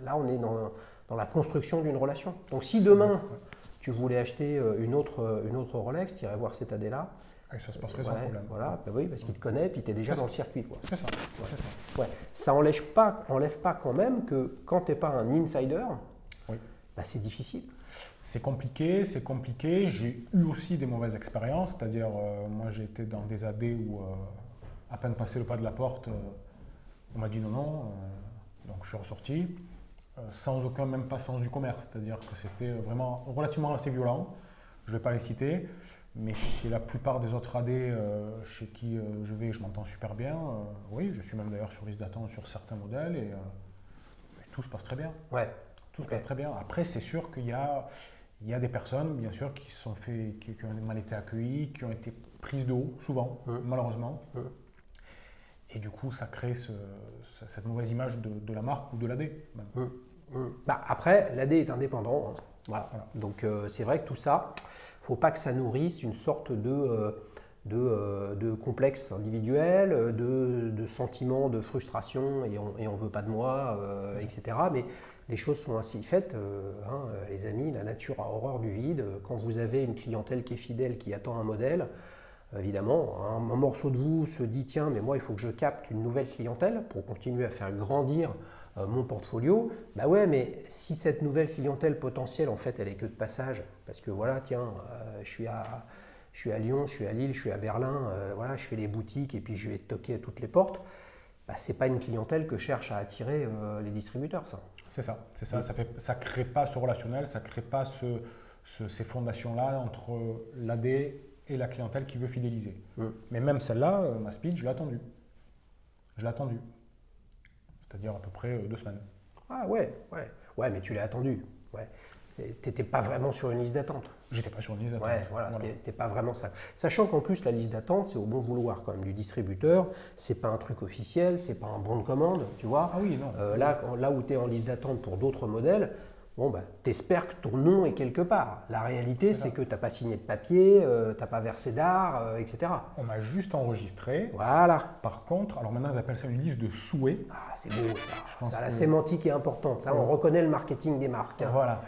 Là, on est dans la construction d'une relation. Donc si demain, tu voulais acheter une autre Rolex, tu irais voir cet AD-là. Et ça se passerait sans problème. Voilà, oui, parce qu'il te connaît, puis tu es déjà dans le circuit. C'est ça. Ça enlève pas quand même que quand tu n'es pas un insider, c'est difficile. C'est compliqué. J'ai eu aussi des mauvaises expériences, c'est-à-dire moi j'ai été dans des AD où à peine passé le pas de la porte, on m'a dit non, donc je suis ressorti sans aucun, même pas sens du commerce, c'est-à-dire que c'était vraiment relativement assez violent. Je ne vais pas les citer, mais chez la plupart des autres AD chez qui je vais, je m'entends super bien. Oui, je suis même d'ailleurs sur liste d'attente sur certains modèles et tout se passe très bien. Tout se passe très bien. Après, c'est sûr qu'il y a des personnes, bien sûr, qui ont mal été accueillies, qui ont été prises de haut, souvent, malheureusement. Et du coup, ça crée cette mauvaise image de la marque ou de l'AD. Après, l'AD est indépendant. Voilà. Donc, c'est vrai que tout ça, il ne faut pas que ça nourrisse une sorte de complexe individuel, de sentiment de frustration et on ne veut pas de moi, etc. Mais les choses sont ainsi faites. Les amis, la nature a horreur du vide. Quand vous avez une clientèle qui est fidèle, qui attend un modèle, évidemment, un morceau de vous se dit tiens, mais moi il faut que je capte une nouvelle clientèle pour continuer à faire grandir mon portfolio. Mais si cette nouvelle clientèle potentielle, en fait, elle est que de passage, parce que voilà, tiens, je suis à Lyon, je suis à Lille, je suis à Berlin, je fais les boutiques et puis je vais toquer à toutes les portes, c'est pas une clientèle que cherchent à attirer les distributeurs, ça. C'est ça. Ça crée pas ce relationnel, ça crée pas ces fondations-là entre l'AD et la clientèle qui veut fidéliser. Mais même celle-là, ma speed, je l'ai attendue. C'est-à-dire à peu près 2 semaines. Ah ouais, mais tu l'as attendue. Tu n'étais pas vraiment sur une liste d'attente. J'étais pas sur une liste d'attente. Voilà. C'était pas vraiment ça. Sachant qu'en plus, la liste d'attente, c'est au bon vouloir quand même du distributeur. C'est pas un truc officiel, c'est pas un bon de commande, tu vois. Ah oui, non. Là où tu es en liste d'attente pour d'autres modèles, t'espères que ton nom est quelque part. La réalité, c'est que tu n'as pas signé de papier, tu n'as pas versé d'art, etc. On m'a juste enregistré. Voilà. Par contre, alors maintenant, ils appellent ça une liste de souhaits. Ah, c'est beau ça. La sémantique est importante. Ça, on reconnaît le marketing des marques. Voilà.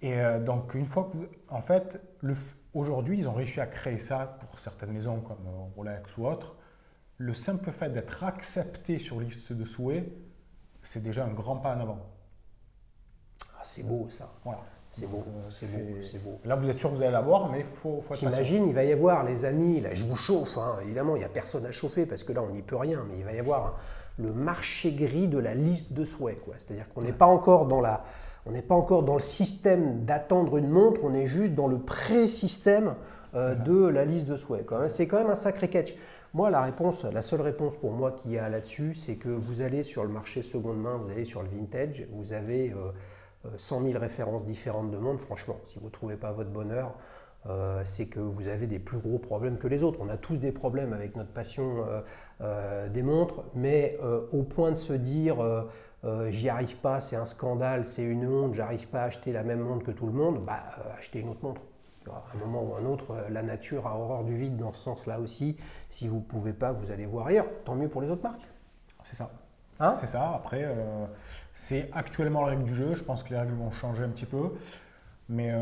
Et donc, une fois que en fait, aujourd'hui, ils ont réussi à créer ça pour certaines maisons comme Rolex ou autres. Le simple fait d'être accepté sur liste de souhaits, c'est déjà un grand pas en avant. C'est beau ça. Voilà. C'est beau. Là, vous êtes sûr que vous allez l'avoir, mais il faut être patient. T'imagines, il va y avoir, les amis, là je vous chauffe, évidemment, il n'y a personne à chauffer parce que là, on n'y peut rien, mais il va y avoir le marché gris de la liste de souhaits. C'est-à-dire qu'on n'est pas encore dans le système d'attendre une montre, on est juste dans le pré-système de la liste de souhaits. C'est quand même un sacré catch. Moi, la seule réponse pour moi qu'il y a là-dessus, c'est que vous allez sur le marché seconde main, vous allez sur le vintage, vous avez 100 000 références différentes de montres. Franchement, si vous ne trouvez pas votre bonheur, c'est que vous avez des plus gros problèmes que les autres. On a tous des problèmes avec notre passion des montres, mais au point de se dire j'y arrive pas, c'est un scandale, c'est une honte, j'arrive pas à acheter la même montre que tout le monde, achetez une autre montre. À un moment ou un autre, la nature a horreur du vide dans ce sens-là aussi. Si vous ne pouvez pas, vous allez voir ailleurs. Tant mieux pour les autres marques. C'est ça. C'est ça. Après, c'est actuellement la règle du jeu. Je pense que les règles vont changer un petit peu. Mais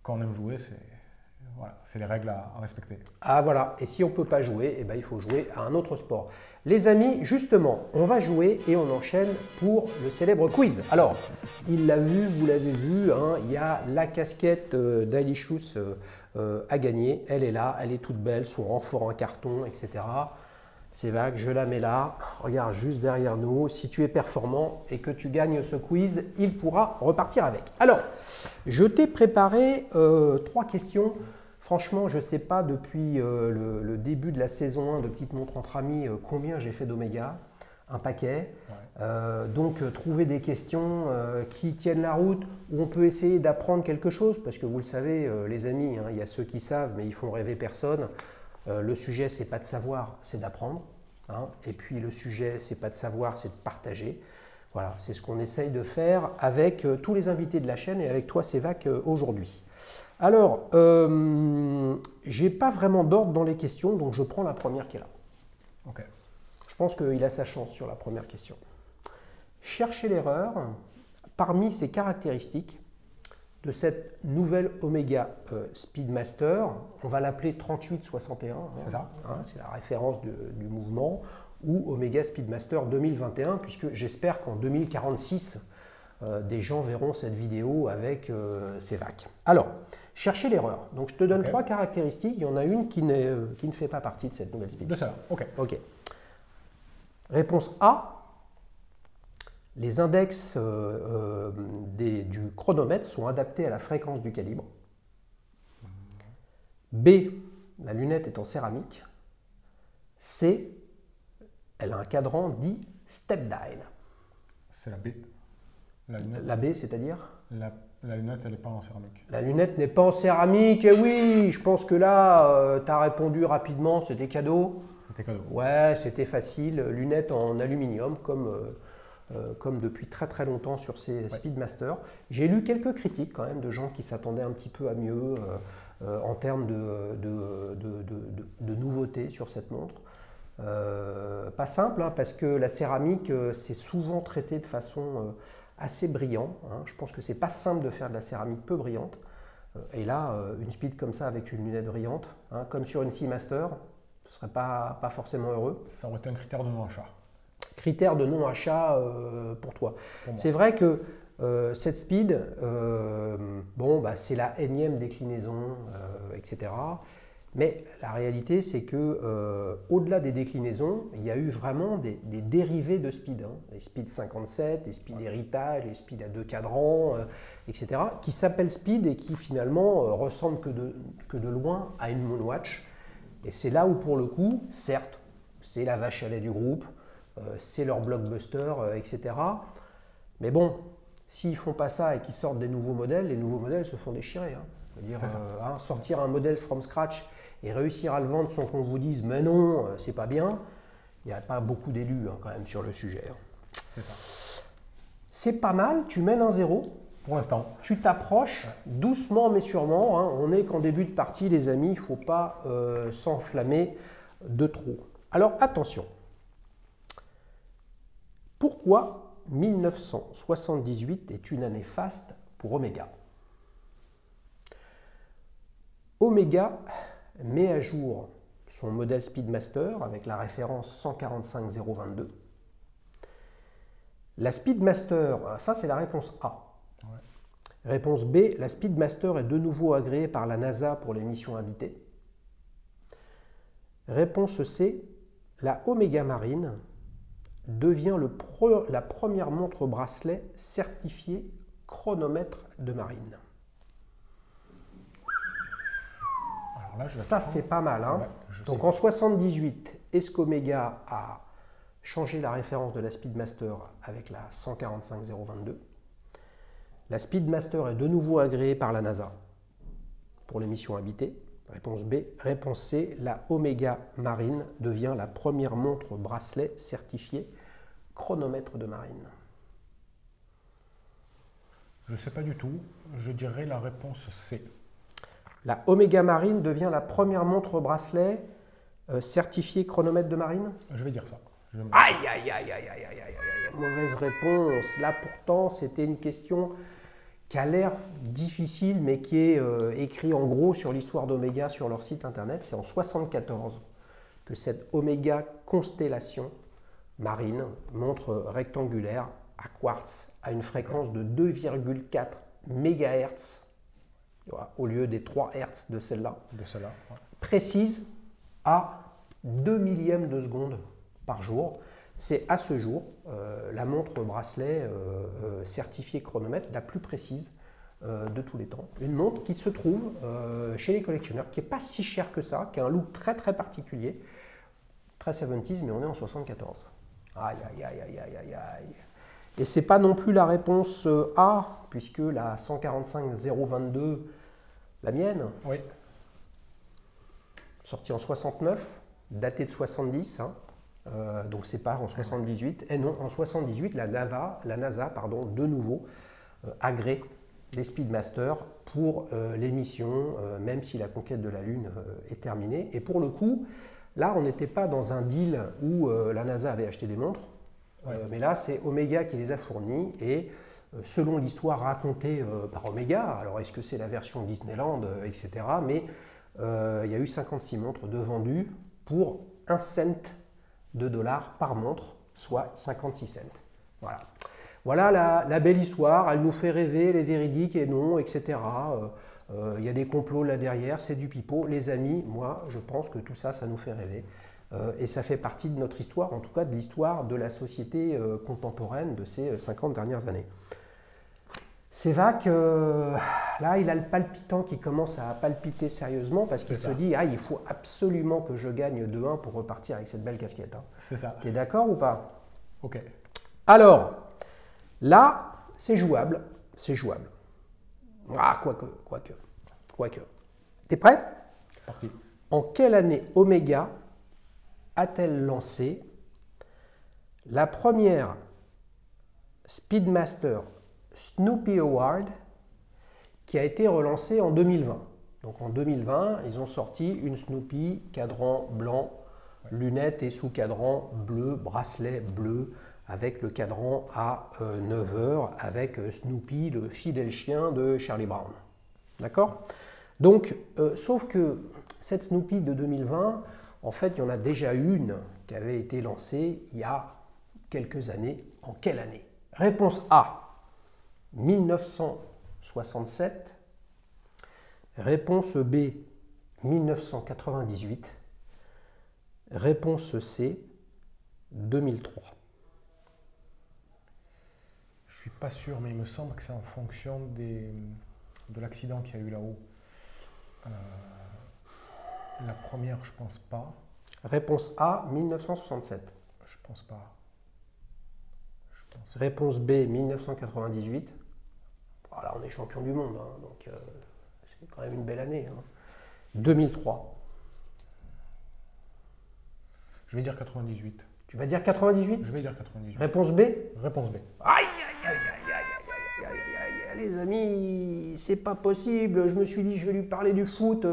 quand on aime jouer, c'est les règles à respecter. Ah voilà. Et si on ne peut pas jouer, il faut jouer à un autre sport. Les amis, justement, on va jouer et on enchaîne pour le célèbre quiz. Alors, il l'a vu, vous l'avez vu, il y a la casquette d'Alicious à gagner. Elle est là, elle est toute belle, son renfort en carton, etc. CEVAC, je la mets là, regarde juste derrière nous. Si tu es performant et que tu gagnes ce quiz, il pourra repartir avec. Alors, je t'ai préparé 3 questions. Franchement, je ne sais pas depuis le début de la saison 1 de Petite Montre entre amis combien j'ai fait d'oméga. Un paquet. Ouais. Donc, trouver des questions qui tiennent la route, où on peut essayer d'apprendre quelque chose, parce que vous le savez, les amis, hein, il y a ceux qui savent, mais ils font rêver personne. Le sujet, c'est pas de savoir, c'est d'apprendre. Hein. Et puis, le sujet, c'est pas de savoir, c'est de partager. Voilà, c'est ce qu'on essaye de faire avec tous les invités de la chaîne et avec toi, CEVAC, aujourd'hui. Alors, j'ai pas vraiment d'ordre dans les questions, donc je prends la première qui est là. Ok. Je pense qu'il a sa chance sur la première question. Cherchez l'erreur parmi ces caractéristiques de cette nouvelle Omega Speedmaster. On va l'appeler 3861. C'est ça. Hein, c'est la référence du mouvement, ou Omega Speedmaster 2021, puisque j'espère qu'en 2046, des gens verront cette vidéo avec CEVAC. Alors, cherchez l'erreur. Donc, je te donne 3 caractéristiques. Il y en a une qui ne fait pas partie de cette nouvelle speed. De ça, ok. Ok. Réponse A, les index du chronomètre sont adaptés à la fréquence du calibre. B, la lunette est en céramique. C, elle a un cadran dit step dial. C'est la B. La B, c'est-à-dire la lunette, elle n'est pas en céramique. La lunette n'est pas en céramique, et oui, je pense que là, tu as répondu rapidement, c'était cadeau. C'était cadeau. Ouais, c'était facile. Lunettes en aluminium, comme depuis très très longtemps sur ces Speedmaster. J'ai lu quelques critiques quand même de gens qui s'attendaient un petit peu à mieux en termes de nouveautés sur cette montre. Pas simple, hein, parce que la céramique, c'est souvent traité de façon assez brillante. Hein. Je pense que c'est pas simple de faire de la céramique peu brillante. Et là, une speed comme ça avec une lunette brillante, hein, comme sur une Seamaster, ce ne serait pas forcément heureux. Ça aurait été un critère de non-achat. Critère de non-achat pour toi. C'est vrai que cette speed, bon, bah, c'est la énième déclinaison, etc. Mais la réalité, c'est que au-delà des déclinaisons, il y a eu vraiment des dérivés de speed. Hein. Les speed 57, les speed héritage, les speed à 2 cadrans, etc. qui s'appellent speed et qui finalement ressemblent que de loin à une Moonwatch. Et c'est là où, pour le coup, certes, c'est la vache à lait du groupe, c'est leur blockbuster, etc. Mais bon, s'ils ne font pas ça et qu'ils sortent des nouveaux modèles, les nouveaux modèles se font déchirer. Hein. C'est-à-dire, sortir un modèle from scratch et réussir à le vendre sans qu'on vous dise « mais non, c'est pas bien », il n'y a pas beaucoup d'élus hein, quand même sur le sujet. Hein. C'est ça. C'est pas mal, tu mènes 1-0. Pour l'instant. Tu t'approches doucement mais sûrement. Hein. On n'est qu'en début de partie, les amis. Il ne faut pas s'enflammer de trop. Alors, attention. Pourquoi 1978 est une année faste pour Omega? Omega met à jour son modèle Speedmaster avec la référence 145022. La Speedmaster, ça c'est la réponse A. Ouais. Réponse B, la Speedmaster est de nouveau agréée par la NASA pour les missions habitées. Réponse C, la Omega Marine devient la première montre bracelet certifiée chronomètre de marine. Alors là, ça, c'est pas mal. Hein. Ouais, donc en 78, est-ce qu'Omega a changé la référence de la Speedmaster avec la 145022? La Speedmaster est de nouveau agréée par la NASA pour les missions habitées. Réponse B. Réponse C. La Omega Marine devient la première montre bracelet certifiée chronomètre de marine. Je ne sais pas du tout. Je dirais la réponse C. La Omega Marine devient la première montre bracelet certifiée chronomètre de marine? Je vais dire ça. Aïe, aïe, aïe, aïe, aïe, aïe, aïe, aïe. Mauvaise réponse. Là, pourtant, c'était une question qui a l'air difficile, mais qui est écrit en gros sur l'histoire d'Omega sur leur site internet. C'est en 1974 que cette Omega Constellation marine, montre rectangulaire à quartz, à une fréquence de 2,4 MHz, au lieu des 3 Hz de celle-là, ouais. précise à 2 millièmes de seconde par jour. C'est à ce jour la montre bracelet certifiée chronomètre la plus précise de tous les temps. Une montre qui se trouve chez les collectionneurs, qui n'est pas si chère que ça, qui a un look très très particulier, très 70s, mais on est en 74. Aïe aïe aïe aïe aïe aïe aïe. Et c'est pas non plus la réponse A, puisque la 145-022, la mienne, Oui. sortie en 69, datée de 70, hein, donc c'est pas en 78, et non, en 78, la NASA, pardon, de nouveau, agrée les Speedmaster pour les missions, même si la conquête de la Lune est terminée. Et pour le coup, là, on n'était pas dans un deal où la NASA avait acheté des montres, mais là, c'est Omega qui les a fournis, et selon l'histoire racontée par Omega, alors est-ce que c'est la version Disneyland, etc., mais il y a eu 56 montres de vendues pour 1 cent de dollars par montre, soit 56 cents. Voilà. Voilà la belle histoire, elle nous fait rêver, les véridiques et non, etc. Il y a des complots là derrière, c'est du pipeau. Les amis, moi, je pense que tout ça, ça nous fait rêver. Et ça fait partie de notre histoire, en tout cas de l'histoire de la société contemporaine de ces 50 dernières années. Sévac, là, il a le palpitant qui commence à palpiter sérieusement parce qu'il se dit « Ah, il faut absolument que je gagne 2-1 pour repartir avec cette belle casquette. » C'est ça. Tu es d'accord ou pas? Ok. Alors, là, c'est jouable. C'est jouable. Ah, quoique. T'es prêt? Parti. En quelle année Omega a-t-elle lancé la première Speedmaster Snoopy Award qui a été relancée en 2020? Donc en 2020, ils ont sorti une Snoopy, cadran blanc, lunettes et sous-cadran bleu, bracelet bleu, avec le cadran à 9h, avec Snoopy, le fidèle chien de Charlie Brown. D'accord? Donc, sauf que cette Snoopy de 2020, en fait, il y en a déjà une qui avait été lancée il y a quelques années. En quelle année? Réponse A, 1967. Réponse B, 1998. Réponse C, 2003. Je suis pas sûr, mais il me semble que c'est en fonction de l'accident qu'il y a eu là-haut. La première, je pense pas. Réponse A, 1967. Je pense pas. Réponse B, 1998. Voilà, on est champion du monde, hein, donc c'est quand même une belle année. Hein. 2003. Je vais dire 98. Tu vas dire 98? Je vais dire 98. Réponse B? Réponse B. Aïe, aïe, aïe, aïe, aïe, aïe, aïe, aïe, aïe, les amis, c'est pas possible. Je me suis dit, je vais lui parler du foot.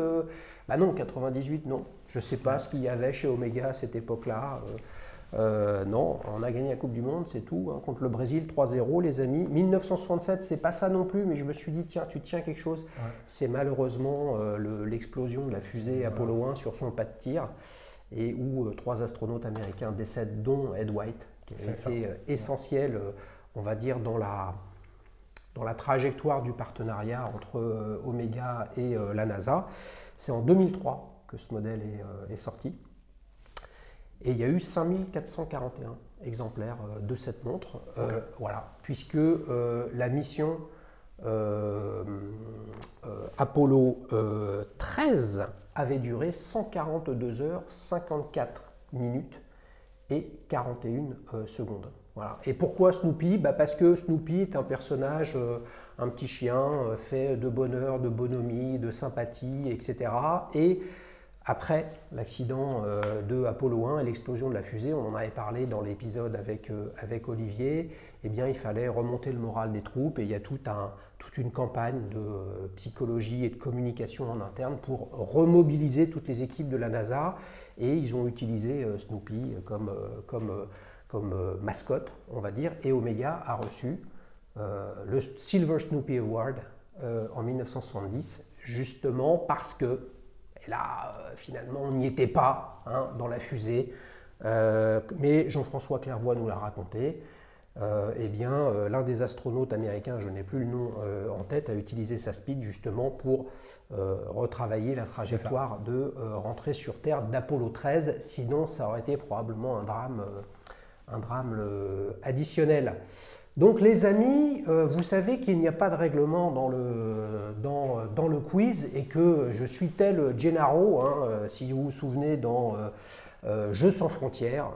Bah non, 98, non. Je sais pas ce qu'il y avait chez Omega à cette époque-là. Non, on a gagné la Coupe du Monde, c'est tout, hein, contre le Brésil, 3-0, les amis. 1967, c'est pas ça non plus, mais je me suis dit, tiens, tu tiens quelque chose. Ouais. C'est malheureusement l'explosion de la fusée Apollo 1 sur son pas de tir, et où 3 astronautes américains décèdent, dont Ed White, qui a été essentiel, on va dire, dans la trajectoire du partenariat entre Omega et la NASA. C'est en 2003 que ce modèle est sorti. Et il y a eu 5441 exemplaires de cette montre, voilà, puisque la mission Apollo 13 avait duré 142 heures, 54 minutes et 41 secondes. Voilà. Et pourquoi Snoopy? Parce que Snoopy est un personnage, un petit chien fait de bonheur, de bonhomie, de sympathie, etc. Et après l'accident de Apollo 1 et l'explosion de la fusée, on en avait parlé dans l'épisode avec Olivier, eh bien, il fallait remonter le moral des troupes et il y a toute une campagne de psychologie et de communication en interne pour remobiliser toutes les équipes de la NASA et ils ont utilisé Snoopy comme mascotte, on va dire, et Omega a reçu le Silver Snoopy Award en 1970, justement parce que et là, finalement, on n'y était pas hein, dans la fusée, mais Jean-François Clairvoy nous l'a raconté. eh bien, l'un des astronautes américains, je n'ai plus le nom en tête, a utilisé sa speed justement pour retravailler la trajectoire de rentrée sur Terre d'Apollo 13. Sinon, ça aurait été probablement un drame additionnel. Donc les amis, vous savez qu'il n'y a pas de règlement dans le quiz et que je suis tel Gennaro, hein, si vous vous souvenez dans Jeux sans frontières,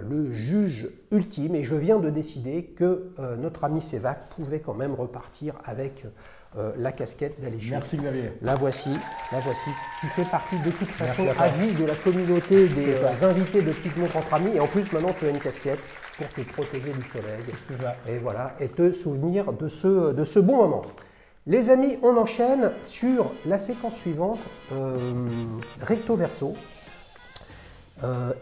le juge ultime, et je viens de décider que notre ami Sévac pouvait quand même repartir avec la casquette d'Alégis. Merci Xavier. La voici, qui fait partie de toute façon à vie de la communauté des invités de Petites Montres entre amis, et en plus maintenant tu as une casquette pour te protéger du soleil, et voilà, et te souvenir de ce bon moment. Les amis, on enchaîne sur la séquence suivante, recto verso.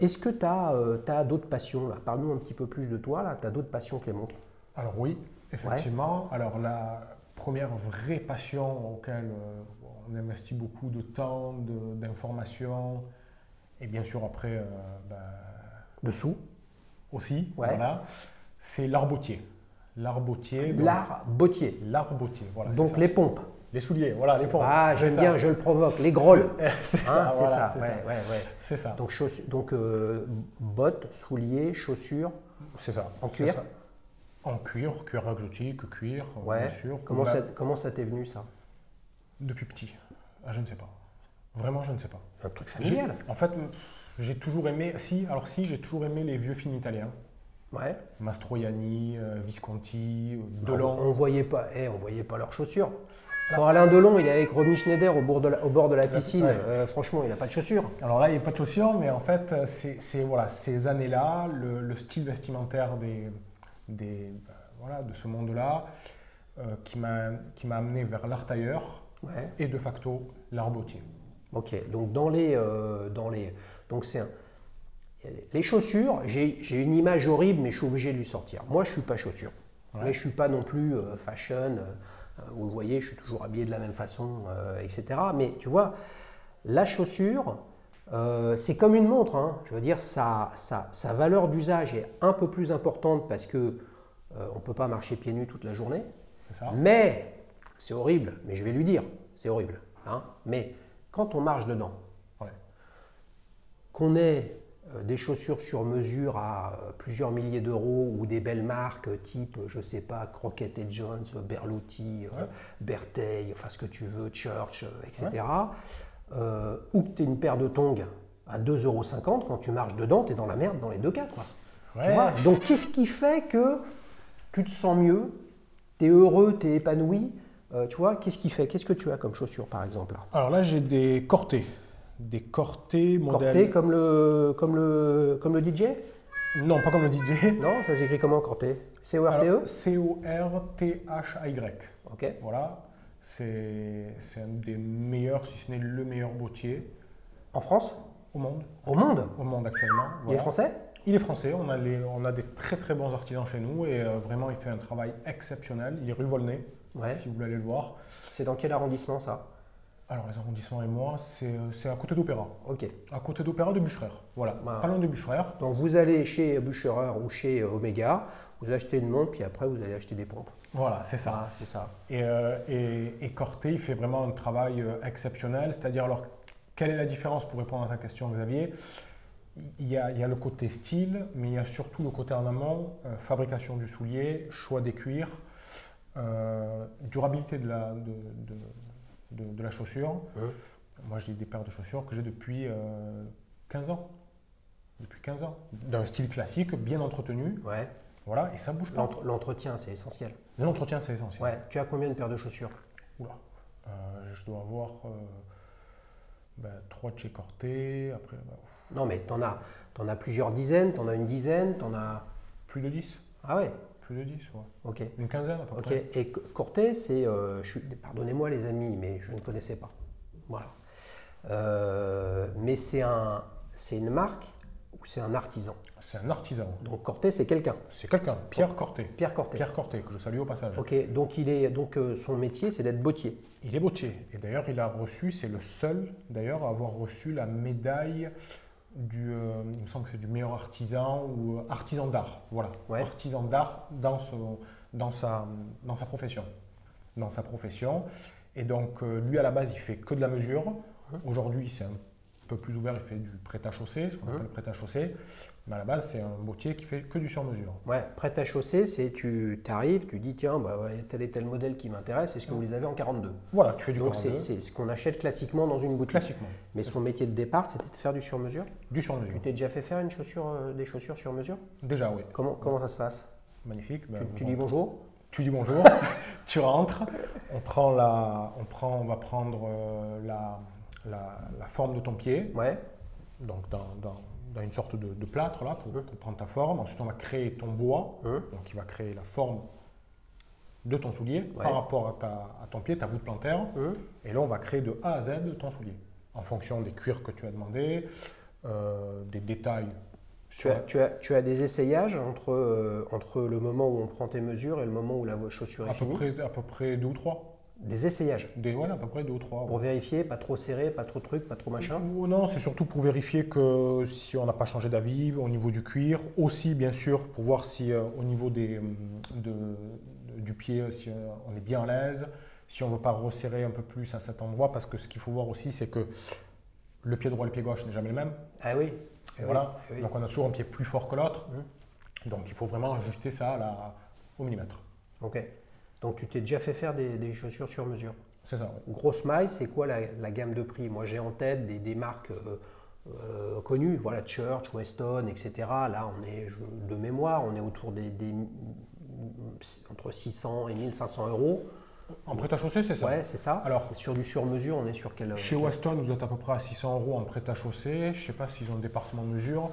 Est-ce que tu as d'autres passions là? Parle-nous un petit peu plus de toi, là. Tu as d'autres passions que les montres? Alors oui, effectivement. Ouais. Alors la première vraie passion auquel on investit beaucoup de temps, d'informations, et bien sûr après de sous aussi, ouais. Voilà, c'est l'art bottier. L'art bottier. L'art bottier. L'art bottier, voilà. Donc les pompes. Les souliers, voilà, les pompes. Ah, j'aime bien, je le provoque. Les grolles. C'est ça, voilà, c'est ça. Donc bottes, souliers, chaussures. C'est ça. En cuir. En cuir exotique, cuir, ouais. Bien sûr. Comment ça t'est venu ça? Depuis petit. Je ne sais pas. Vraiment, je ne sais pas. Un truc familial. En fait, j'ai toujours aimé. J'ai toujours aimé les vieux films italiens. Ouais. Mastroianni, Visconti, Delon. On voyait pas leurs chaussures. Quand Alain Delon, il est avec Romy Schneider au bord de la piscine, ouais. Franchement, il n'a pas de chaussures. Alors là, il n'y a pas de chaussures, mais en fait, c'est voilà, ces années-là, le style vestimentaire de ce monde-là, qui m'a amené vers l'art tailleur, ouais. Et de facto l'art bottier. Ok, donc les chaussures, j'ai une image horrible, mais je suis obligé de lui sortir. Moi, je ne suis pas chaussure, ouais. Mais je ne suis pas non plus fashion. Vous le voyez, je suis toujours habillé de la même façon, etc. Mais tu vois, la chaussure, c'est comme une montre. Hein. Je veux dire, sa valeur d'usage est un peu plus importante parce que on ne peut pas marcher pieds nus toute la journée. C'est ça. Mais, c'est horrible, mais je vais lui dire, c'est horrible. Hein. Mais quand on marche dedans, ouais. Qu'on ait des chaussures sur mesure à plusieurs milliers d'euros ou des belles marques type, je ne sais pas, Crockett & Jones, Berluti, ouais. Bertheil, enfin ce que tu veux, Church, etc. Ouais. Ou que tu aies une paire de tongs à 2,50 €, quand tu marches dedans, tu es dans la merde dans les deux cas. Quoi. Ouais. Tu vois. Donc qu'est-ce qui fait que tu te sens mieux, tu es heureux, tu es épanoui, tu vois, qu'est-ce qui fait? Qu'est-ce que tu as comme chaussures par exemple? Alors là, j'ai des Corté. Des Corté modèle. Corté comme le DJ? Non, pas comme le DJ. Non, ça s'écrit comment Corté? C-O-R-T-E? C-O-R-T-H-Y. Ok. Voilà. C'est un des meilleurs, si ce n'est le meilleur bottier. En France? Au monde. Au monde? Au monde actuellement. Voilà. Il est français? Il est français. On a des très très bons artisans chez nous et vraiment il fait un travail exceptionnel. Il est rue Volnay, ouais. Si vous voulez aller le voir. C'est dans quel arrondissement ça? Alors, les arrondissements et moi, c'est à côté d'Opéra. Ok. À côté d'Opéra de Bûcherer. Voilà, pas loin de Bûcherer. Donc, vous allez chez Bûcherer ou chez Omega, vous achetez une montre, puis après, vous allez acheter des pompes. Voilà, c'est ça. C'est ça. Et Corté, il fait vraiment un travail exceptionnel. C'est-à-dire, alors, quelle est la différence pour répondre à ta question, Xavier? Il y a le côté style, mais il y a surtout le côté en amont, fabrication du soulier, choix des cuirs, durabilité de la chaussure. Moi, j'ai des paires de chaussures que j'ai depuis 15 ans. Depuis 15 ans. D'un style classique, bien entretenu. Ouais. Voilà, et ça ne bouge pas. L'entretien, c'est essentiel. L'entretien, c'est essentiel. Ouais. Tu as combien de paires de chaussures? Oula. Je dois avoir 3 de chez Corté. Après, non, mais tu en as plusieurs dizaines, tu en as une dizaine, tu en as… Plus de 10. Ah ouais? Plus de 10, ouais. Ok. Une quinzaine à peu près. Et Corté, c'est… pardonnez-moi les amis, mais je ne connaissais pas. Voilà. Mais c'est une marque ou c'est un artisan? C'est un artisan. Donc Corté, c'est quelqu'un? C'est quelqu'un, Pierre Corté. Pierre Corté. Pierre Corté, que je salue au passage. Ok, donc, son métier, c'est d'être bottier. Il est bottier. Et d'ailleurs, il a reçu, c'est le seul d'ailleurs à avoir reçu la médaille il me semble que c'est du meilleur artisan ou artisan d'art. Voilà, Ouais. artisan d'art dans sa profession. Dans sa profession. Et donc, lui, à la base, il fait que de la mesure. Aujourd'hui, c'est un peu plus ouvert, il fait du prêt-à-chausser, ce qu'on appelle prêt-à-chausser. Mais à la base, c'est un bottier qui fait que du sur-mesure. Ouais, prêt à chausser, c'est tu arrives, tu dis tiens, bah, ouais, tel et tel modèle qui m'intéresse, est-ce que vous les avez en 42? Voilà, tu fais du Donc 42. c'est ce qu'on achète classiquement dans une boutique. Classiquement. Mais son métier de départ, c'était de faire du sur-mesure. Du sur-mesure. Tu t'es déjà fait faire des chaussures sur mesure? Déjà, oui. Comment ça se passe? Magnifique. Tu dis bonjour? Tu dis bonjour, tu rentres, on va prendre la forme de ton pied, Ouais, donc dans une sorte de plâtre là pour prendre ta forme. Ensuite, on va créer ton bois, donc qui va créer la forme de ton soulier par rapport à ton pied, ta voûte plantaire. Et là, on va créer de A à Z ton soulier en fonction des cuirs que tu as demandé, des détails. Tu as des essayages entre le moment où on prend tes mesures et le moment où la chaussure est finie? À peu près 2 ou 3. Des essayages? Voilà, à peu près 2 ou 3. Pour vérifier, pas trop serré, pas trop de trucs, pas trop machin? Non, c'est surtout pour vérifier que si on n'a pas changé d'avis au niveau du cuir. Aussi, bien sûr, pour voir si au niveau du pied, si on est bien à l'aise, si on ne veut pas resserrer un peu plus à cet endroit. Parce que ce qu'il faut voir aussi, c'est que le pied droit et le pied gauche n'est jamais le même. Ah oui. Voilà. Oui. Donc on a toujours un pied plus fort que l'autre. Donc il faut vraiment ajuster ça au millimètre. Ok. Donc tu t'es déjà fait faire des chaussures sur mesure. C'est ça, oui. Grosse maille, c'est quoi la gamme de prix? Moi j'ai en tête des marques connues, voilà, Church, Weston, etc. Là on est, de mémoire, on est autour entre 600 et 1500 euros. En prêt-à-chausser, c'est ça. Ouais, c'est ça. Alors, sur du sur-mesure, on est sur quel? Chez Weston, vous êtes à peu près à 600 euros en prêt-à-chausser. Je ne sais pas s'ils ont le département de mesure.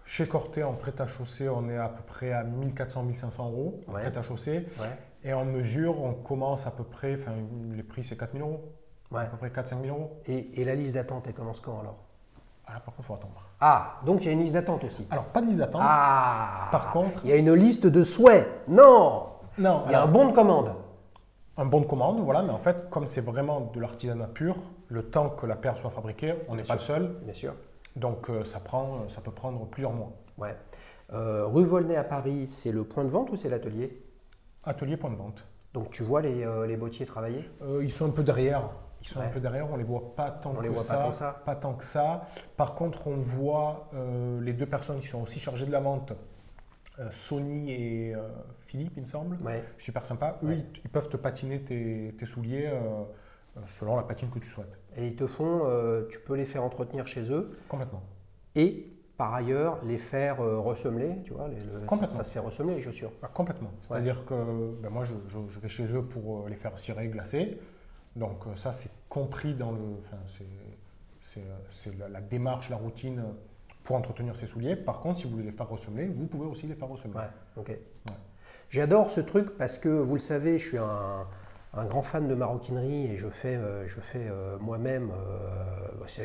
Chez Corté, en prêt-à-chausser, on est à peu près à 1400-1500 euros en prêt-à-chausser. Ouais. Et en mesure, on commence à peu près, enfin, les prix c'est 4000 euros. Ouais. À peu près 4-5 000 euros. Et la liste d'attente, elle commence quand alors? Ah, là, par contre, il faut attendre. Ah, donc il y a une liste d'attente aussi. Alors, pas de liste d'attente. Ah, Par contre, il y a une liste de souhaits. Non, non, il y a un bon de commande. Un bon de commande, voilà, mais en fait, comme c'est vraiment de l'artisanat pur, le temps que la paire soit fabriquée, on n'est pas le seul. Bien sûr. Donc ça peut prendre plusieurs mois. Ouais. Rue Volnay à Paris, c'est le point de vente ou c'est l'atelier? Atelier, point de vente. Donc tu vois les bottiers travailler? Ils sont un peu derrière. Un peu derrière, on ne les voit pas tant pas tant que ça. Par contre, on voit les deux personnes qui sont aussi chargées de la vente, Sony et Philippe, il me semble. Ouais. Super sympa. Eux, ils peuvent te patiner tes souliers selon la patine que tu souhaites. Et ils te font, tu peux les faire entretenir chez eux. Complètement. Et par ailleurs, les faire ressemeler, tu vois, ça se fait ressemeler les chaussures. Ah, complètement. C'est-à-dire que moi, je vais chez eux pour les faire cirer, glacer. Donc ça, c'est compris dans c'est la démarche, la routine pour entretenir ses souliers. Par contre, si vous voulez les faire ressemeler, vous pouvez aussi les faire ressemeler. Ouais, ok. Ouais. J'adore ce truc parce que, vous le savez, je suis un grand fan de maroquinerie et je fais moi-même,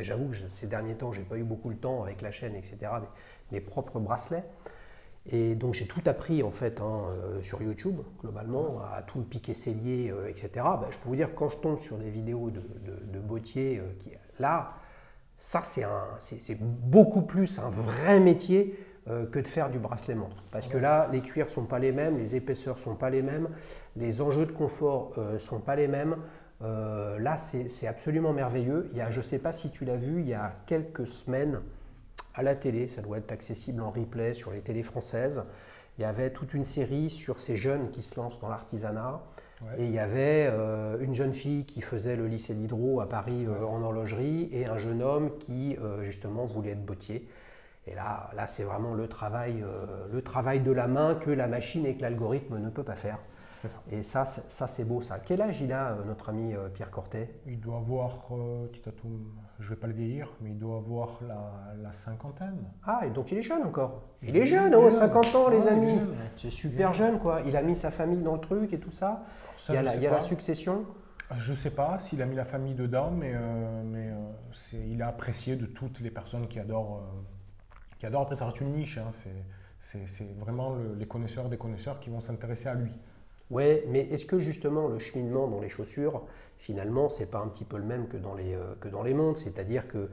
j'avoue que ces derniers temps, je n'ai pas eu beaucoup le temps avec la chaîne, etc., mes propres bracelets. Et donc j'ai tout appris en fait sur YouTube, globalement, à tout le piquer sellier, etc. Je peux vous dire que quand je tombe sur des vidéos de bottiers, là, ça c'est beaucoup plus un vrai métier que de faire du bracelet montre. Parce que là, les cuirs ne sont pas les mêmes, les épaisseurs ne sont pas les mêmes, les enjeux de confort ne sont pas les mêmes. Là, c'est absolument merveilleux. Je ne sais pas si tu l'as vu, il y a quelques semaines, à la télé, ça doit être accessible en replay sur les télés françaises. Il y avait toute une série sur ces jeunes qui se lancent dans l'artisanat. Ouais. Et il y avait une jeune fille qui faisait le lycée Diderot à Paris en horlogerie et un jeune homme qui justement voulait être bottier. Et là c'est vraiment le travail de la main que la machine et que l'algorithme ne peut pas faire. C'est ça. Et ça c'est beau ça. Quel âge il a, notre ami Pierre Cortet? Il doit avoir, je ne vais pas le vieillir, mais il doit avoir la cinquantaine. Ah, et donc il est jeune encore. Il est jeune, 50 ans les amis. C'est super jeune quoi. Il a mis sa famille dans le truc et tout ça. Il y a la succession. Je ne sais pas s'il a mis la famille dedans, mais il a apprécié de toutes les personnes qui adorent. Après, ça reste une niche. Hein. C'est vraiment les connaisseurs des connaisseurs qui vont s'intéresser à lui. Ouais, mais est-ce que justement le cheminement dans les chaussures, finalement, c'est pas un petit peu le même que dans les montres? C'est-à-dire que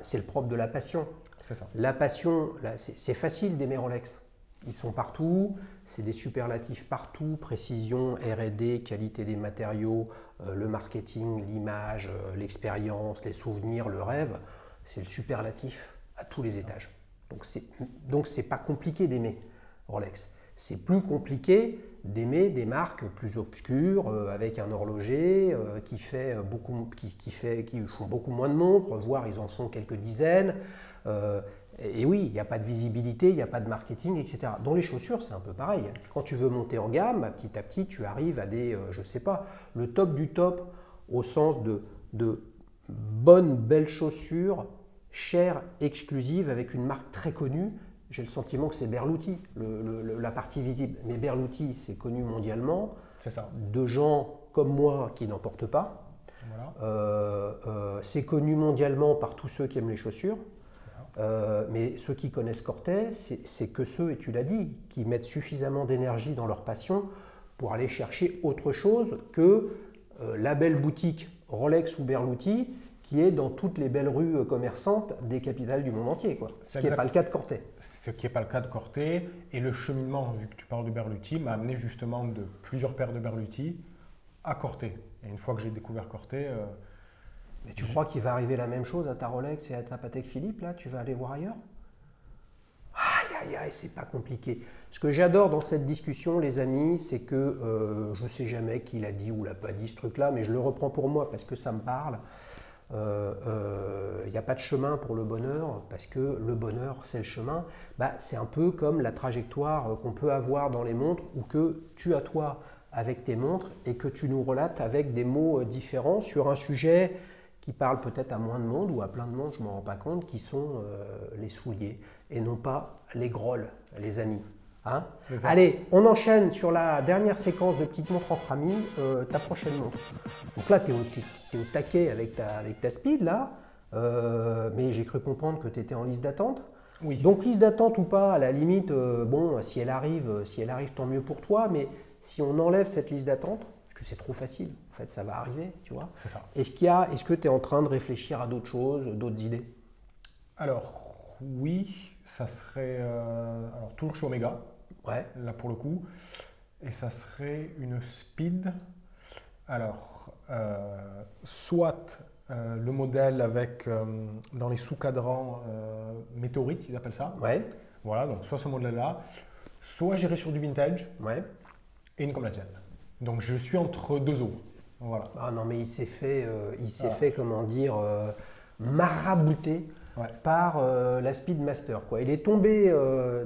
c'est le propre de la passion. C'est ça. La passion, c'est facile d'aimer Rolex. Ils sont partout, c'est des superlatifs partout, précision, R&D, qualité des matériaux, le marketing, l'image, l'expérience, les souvenirs, le rêve. C'est le superlatif à tous les étages. Donc c'est pas compliqué d'aimer Rolex. C'est plus compliqué d'aimer des marques plus obscures avec un horloger qui font beaucoup moins de montres, voire ils en font quelques dizaines. Et oui, il n'y a pas de visibilité, il n'y a pas de marketing, etc. Dans les chaussures, c'est un peu pareil. Quand tu veux monter en gamme, petit à petit, tu arrives à je ne sais pas, le top du top au sens de bonnes, belles chaussures, chères, exclusives, avec une marque très connue. J'ai le sentiment que c'est Berluti, la partie visible. Mais Berluti, c'est connu mondialement. C'est ça. De gens comme moi qui n'en portent pas. Voilà. C'est connu mondialement par tous ceux qui aiment les chaussures. Mais ceux qui connaissent Cortet, c'est que ceux, et tu l'as dit, qui mettent suffisamment d'énergie dans leur passion pour aller chercher autre chose que la belle boutique Rolex ou Berluti qui est dans toutes les belles rues commerçantes des capitales du monde entier. Ce qui n'est pas le cas de Cortet. Ce qui n'est pas le cas de Cortet. Et le cheminement, vu que tu parles de Berluti, m'a amené justement de plusieurs paires de Berluti à Cortet. Et une fois que j'ai découvert Cortet... Mais tu crois qu'il va arriver la même chose à ta Rolex et à ta Patek Philippe, là? Tu vas aller voir ailleurs? Aïe, aïe, aïe, c'est pas compliqué. Ce que j'adore dans cette discussion, les amis, c'est que je ne sais jamais qui l'a dit ou l'a pas dit ce truc-là, mais je le reprends pour moi parce que ça me parle. Il n'y a pas de chemin pour le bonheur parce que le bonheur, c'est le chemin. C'est un peu comme la trajectoire qu'on peut avoir dans les montres ou que tu as toi avec tes montres et que tu nous relates avec des mots différents sur un sujet qui parle peut-être à moins de monde ou à plein de monde, je ne m'en rends pas compte, qui sont les souliers et non pas les grolles, les amis. Hein? Allez, on enchaîne sur la dernière séquence de petites montres entre amis, ta prochaine montre. Donc là, tu es au taquet avec ta speed, là, mais j'ai cru comprendre que tu étais en liste d'attente. Oui. Donc liste d'attente ou pas, à la limite, bon, si elle arrive, tant mieux pour toi, mais si on enlève cette liste d'attente, parce que c'est trop facile, en fait, ça va arriver, tu vois. C'est ça. Est-ce que tu es en train de réfléchir à d'autres choses, d'autres idées? Alors, oui, ça serait... alors, toujours chez Omega, ouais. Là pour le coup, et ça serait une speed. Alors, soit le modèle avec, dans les sous-cadrans, météorite, ils appellent ça. Ouais. Voilà, donc soit ce modèle-là, soit j'irai sur du vintage, ouais. Et une comme la tienne. Donc je suis entre deux eaux. Voilà. Ah non, mais il s'est fait, comment dire, marabouter par la Speedmaster, quoi. Il est tombé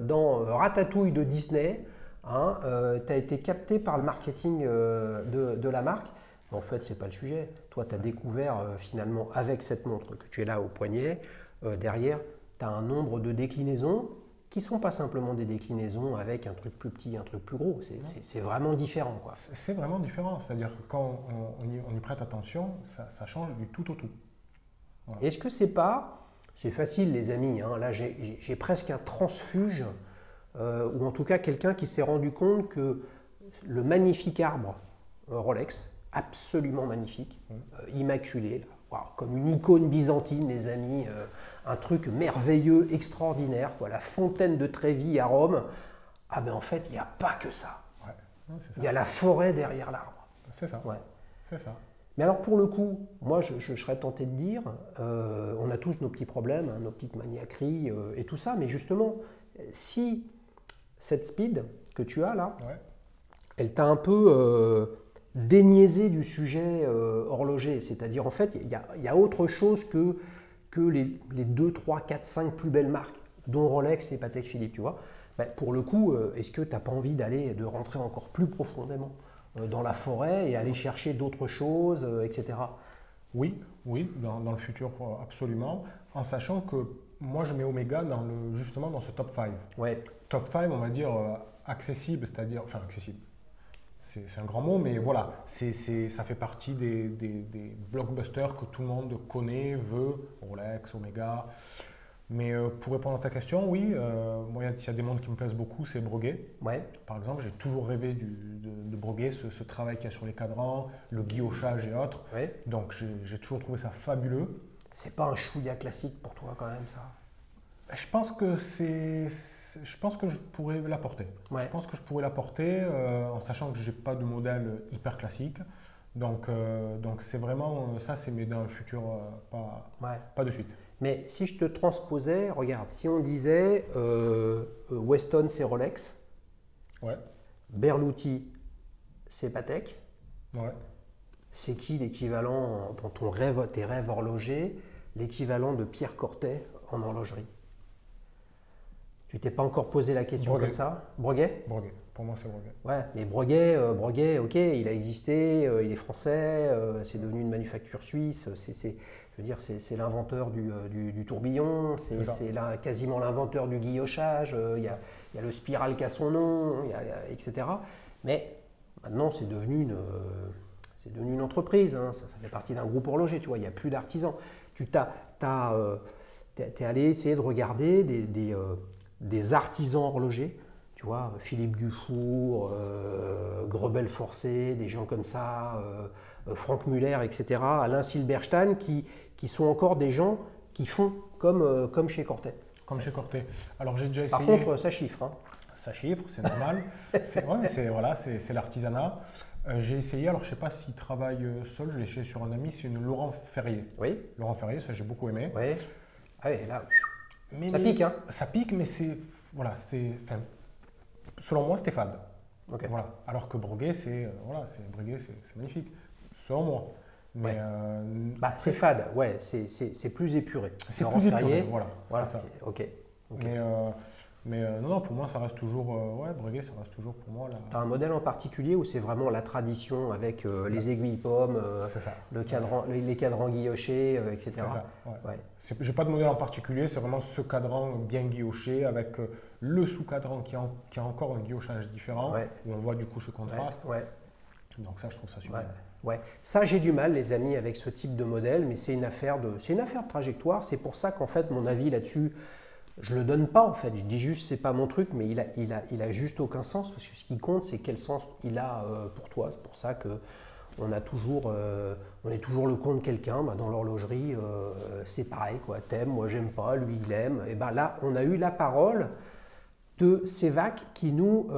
dans Ratatouille de Disney. Hein, tu as été capté par le marketing de la marque. En fait, ce n'est pas le sujet. Toi, tu as découvert finalement avec cette montre que tu es là au poignet, derrière, tu as un nombre de déclinaisons qui ne sont pas simplement des déclinaisons avec un truc plus petit, un truc plus gros. C'est vraiment différent. C'est vraiment différent. C'est-à-dire que quand on y prête attention, ça change du tout au tout. Voilà. Est-ce que c'est pas... C'est facile, les amis. Hein, là, j'ai presque un transfuge, ou en tout cas quelqu'un qui s'est rendu compte que le magnifique arbre Rolex, absolument magnifique, immaculé, là, wow, comme une icône byzantine, les amis, un truc merveilleux, extraordinaire, quoi, la fontaine de Trévi à Rome. Ah ben en fait, il n'y a pas que ça. Il y a la forêt derrière l'arbre. C'est ça. Ouais. C'est ça. Mais alors pour le coup, moi je serais tenté de dire, on a tous nos petits problèmes, hein, nos petites maniaqueries et tout ça, mais justement, si cette speed que tu as là, elle t'a un peu déniaisé du sujet horloger, c'est-à-dire en fait, il y a autre chose que les 2, 3, 4, 5 plus belles marques, dont Rolex et Patek Philippe, tu vois. Ben, pour le coup, est-ce que tu n'as pas envie de rentrer encore plus profondément dans la forêt et aller chercher d'autres choses, etc. Oui, dans le futur, absolument, en sachant que moi, je mets Omega justement dans ce top 5. Ouais. Top 5, on va dire accessible, c'est-à-dire, enfin accessible, c'est un grand mot, mais voilà, ça fait partie des blockbusters que tout le monde connaît, veut, Rolex, Omega. Mais pour répondre à ta question, oui, moi, il y a des montres qui me plaisent beaucoup, c'est Breguet. Ouais. Par exemple, j'ai toujours rêvé de Breguet, ce travail qu'il y a sur les cadrans, le guillochage et autres. Ouais. Donc, j'ai toujours trouvé ça fabuleux. C'est pas un chouïa classique pour toi quand même ça? Je pense que je pense que je pourrais l'apporter. Ouais. Je pense que je pourrais l'apporter en sachant que j'ai pas de modèle hyper classique. Donc c'est vraiment ça, c'est mais dans le futur, pas de suite. Mais si je te transposais, regarde, si on disait Weston c'est Rolex, Ouais, Berluti c'est Patek, ouais. c'est qui l'équivalent dans tes rêves horlogers, l'équivalent de Pierre Cortet en horlogerie? Tu t'es pas encore posé la question Breguet. comme ça? Breguet? Breguet. Pour moi, c'est Breguet. Ouais, mais Breguet, ok, il a existé, il est français, c'est devenu une manufacture suisse, je veux dire, c'est l'inventeur du tourbillon, c'est quasiment l'inventeur du guillochage, il y a le Spiral qui a son nom, etc. Mais maintenant, c'est devenu une entreprise, hein, ça fait partie d'un groupe horloger, tu vois, il n'y a plus d'artisans. Tu es allé essayer de regarder des artisans horlogers. Tu vois, Philippe Dufour, Grebel Forcé, des gens comme ça, Franck Muller, etc., Alain Silberstein, qui sont encore des gens qui font comme chez Cortet. Comme chez Cortet. Alors j'ai déjà Par essayé. contre, ça chiffre. Hein. Ça chiffre, c'est normal. C'est l'artisanat. J'ai essayé, alors je ne sais pas s'il travaille seul, je l'ai essayé sur un ami, c'est une Laurent Ferrier. Oui. Laurent Ferrier, ça j'ai beaucoup aimé. Oui. Ah oui, là, Mais ça pique, hein. Ça pique, mais selon moi, c'était fade. Okay. Voilà. Alors que Breguet, c'est magnifique, selon moi. Mais ouais. C'est fade, ouais, c'est plus épuré. C'est plus épuré, voilà, c'est ça. Ok. Mais non, pour moi, ça reste toujours, Breguet, ça reste toujours pour moi. Tu as un modèle en particulier où c'est vraiment la tradition avec les aiguilles pommes, les cadrans guillochés, etc. C'est ça, ouais. J'ai pas de modèle en particulier, c'est vraiment ce cadran bien guilloché avec le sous-cadran qui a encore un guillochage différent, où on voit du coup ce contraste. Ouais. Donc ça, je trouve ça super. Ouais. Ça, j'ai du mal, les amis, avec ce type de modèle, mais c'est une affaire de trajectoire. C'est pour ça qu'en fait, mon avis là-dessus, je le donne pas en fait. Je dis juste, c'est pas mon truc, mais il a juste aucun sens parce que ce qui compte, c'est quel sens il a pour toi. C'est pour ça que on est toujours le compte de quelqu'un. Dans l'horlogerie, c'est pareil, quoi. T'aimes, moi j'aime pas, lui il aime. Et là, on a eu la parole de Sévac qui nous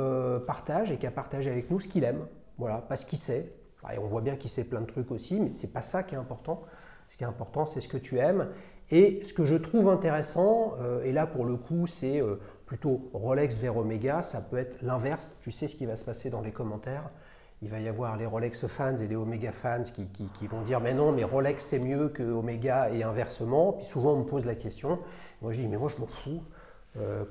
partage et qui a partagé avec nous ce qu'il aime. Voilà, parce qu'il sait. Et on voit bien qu'il sait plein de trucs aussi, mais c'est pas ça qui est important. Ce qui est important, c'est ce que tu aimes. Et ce que je trouve intéressant, et là pour le coup, c'est plutôt Rolex vers Omega, ça peut être l'inverse. Tu sais ce qui va se passer dans les commentaires. Il va y avoir les Rolex fans et les Omega fans qui vont dire « mais non, mais Rolex c'est mieux que Omega » et inversement. Puis souvent on me pose la question. Moi je dis « mais moi je m'en fous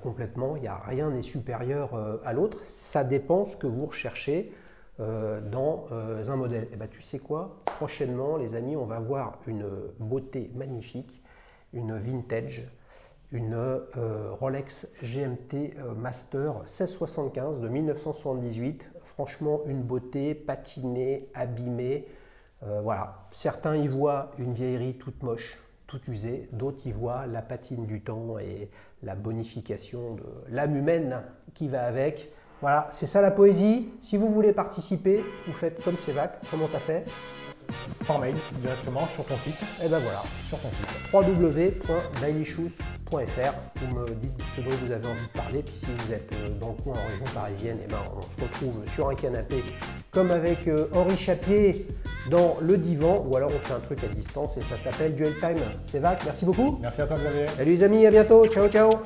complètement, rien n'est supérieur à l'autre. Ça dépend ce que vous recherchez. Dans un modèle. Et tu sais quoi? Prochainement, les amis, on va voir une beauté magnifique, une vintage, une Rolex GMT Master 1675 de 1978. Franchement, une beauté patinée, abîmée. Voilà. Certains y voient une vieillerie toute moche, toute usée. D'autres y voient la patine du temps et la bonification de l'âme humaine qui va avec. Voilà, c'est ça la poésie. Si vous voulez participer, vous faites comme Sévac. Comment tu as fait? Par mail, directement sur ton site. Et ben voilà, sur ton site. www.dailyshoes.fr. Vous me dites ce dont vous avez envie de parler. Puis si vous êtes dans le coin en région parisienne, on se retrouve sur un canapé comme avec Henri Chapier dans le divan. Ou alors on fait un truc à distance et ça s'appelle Duel Time. Sévac, merci beaucoup. Merci à toi Xavier. Salut les amis, à bientôt. Ciao, ciao.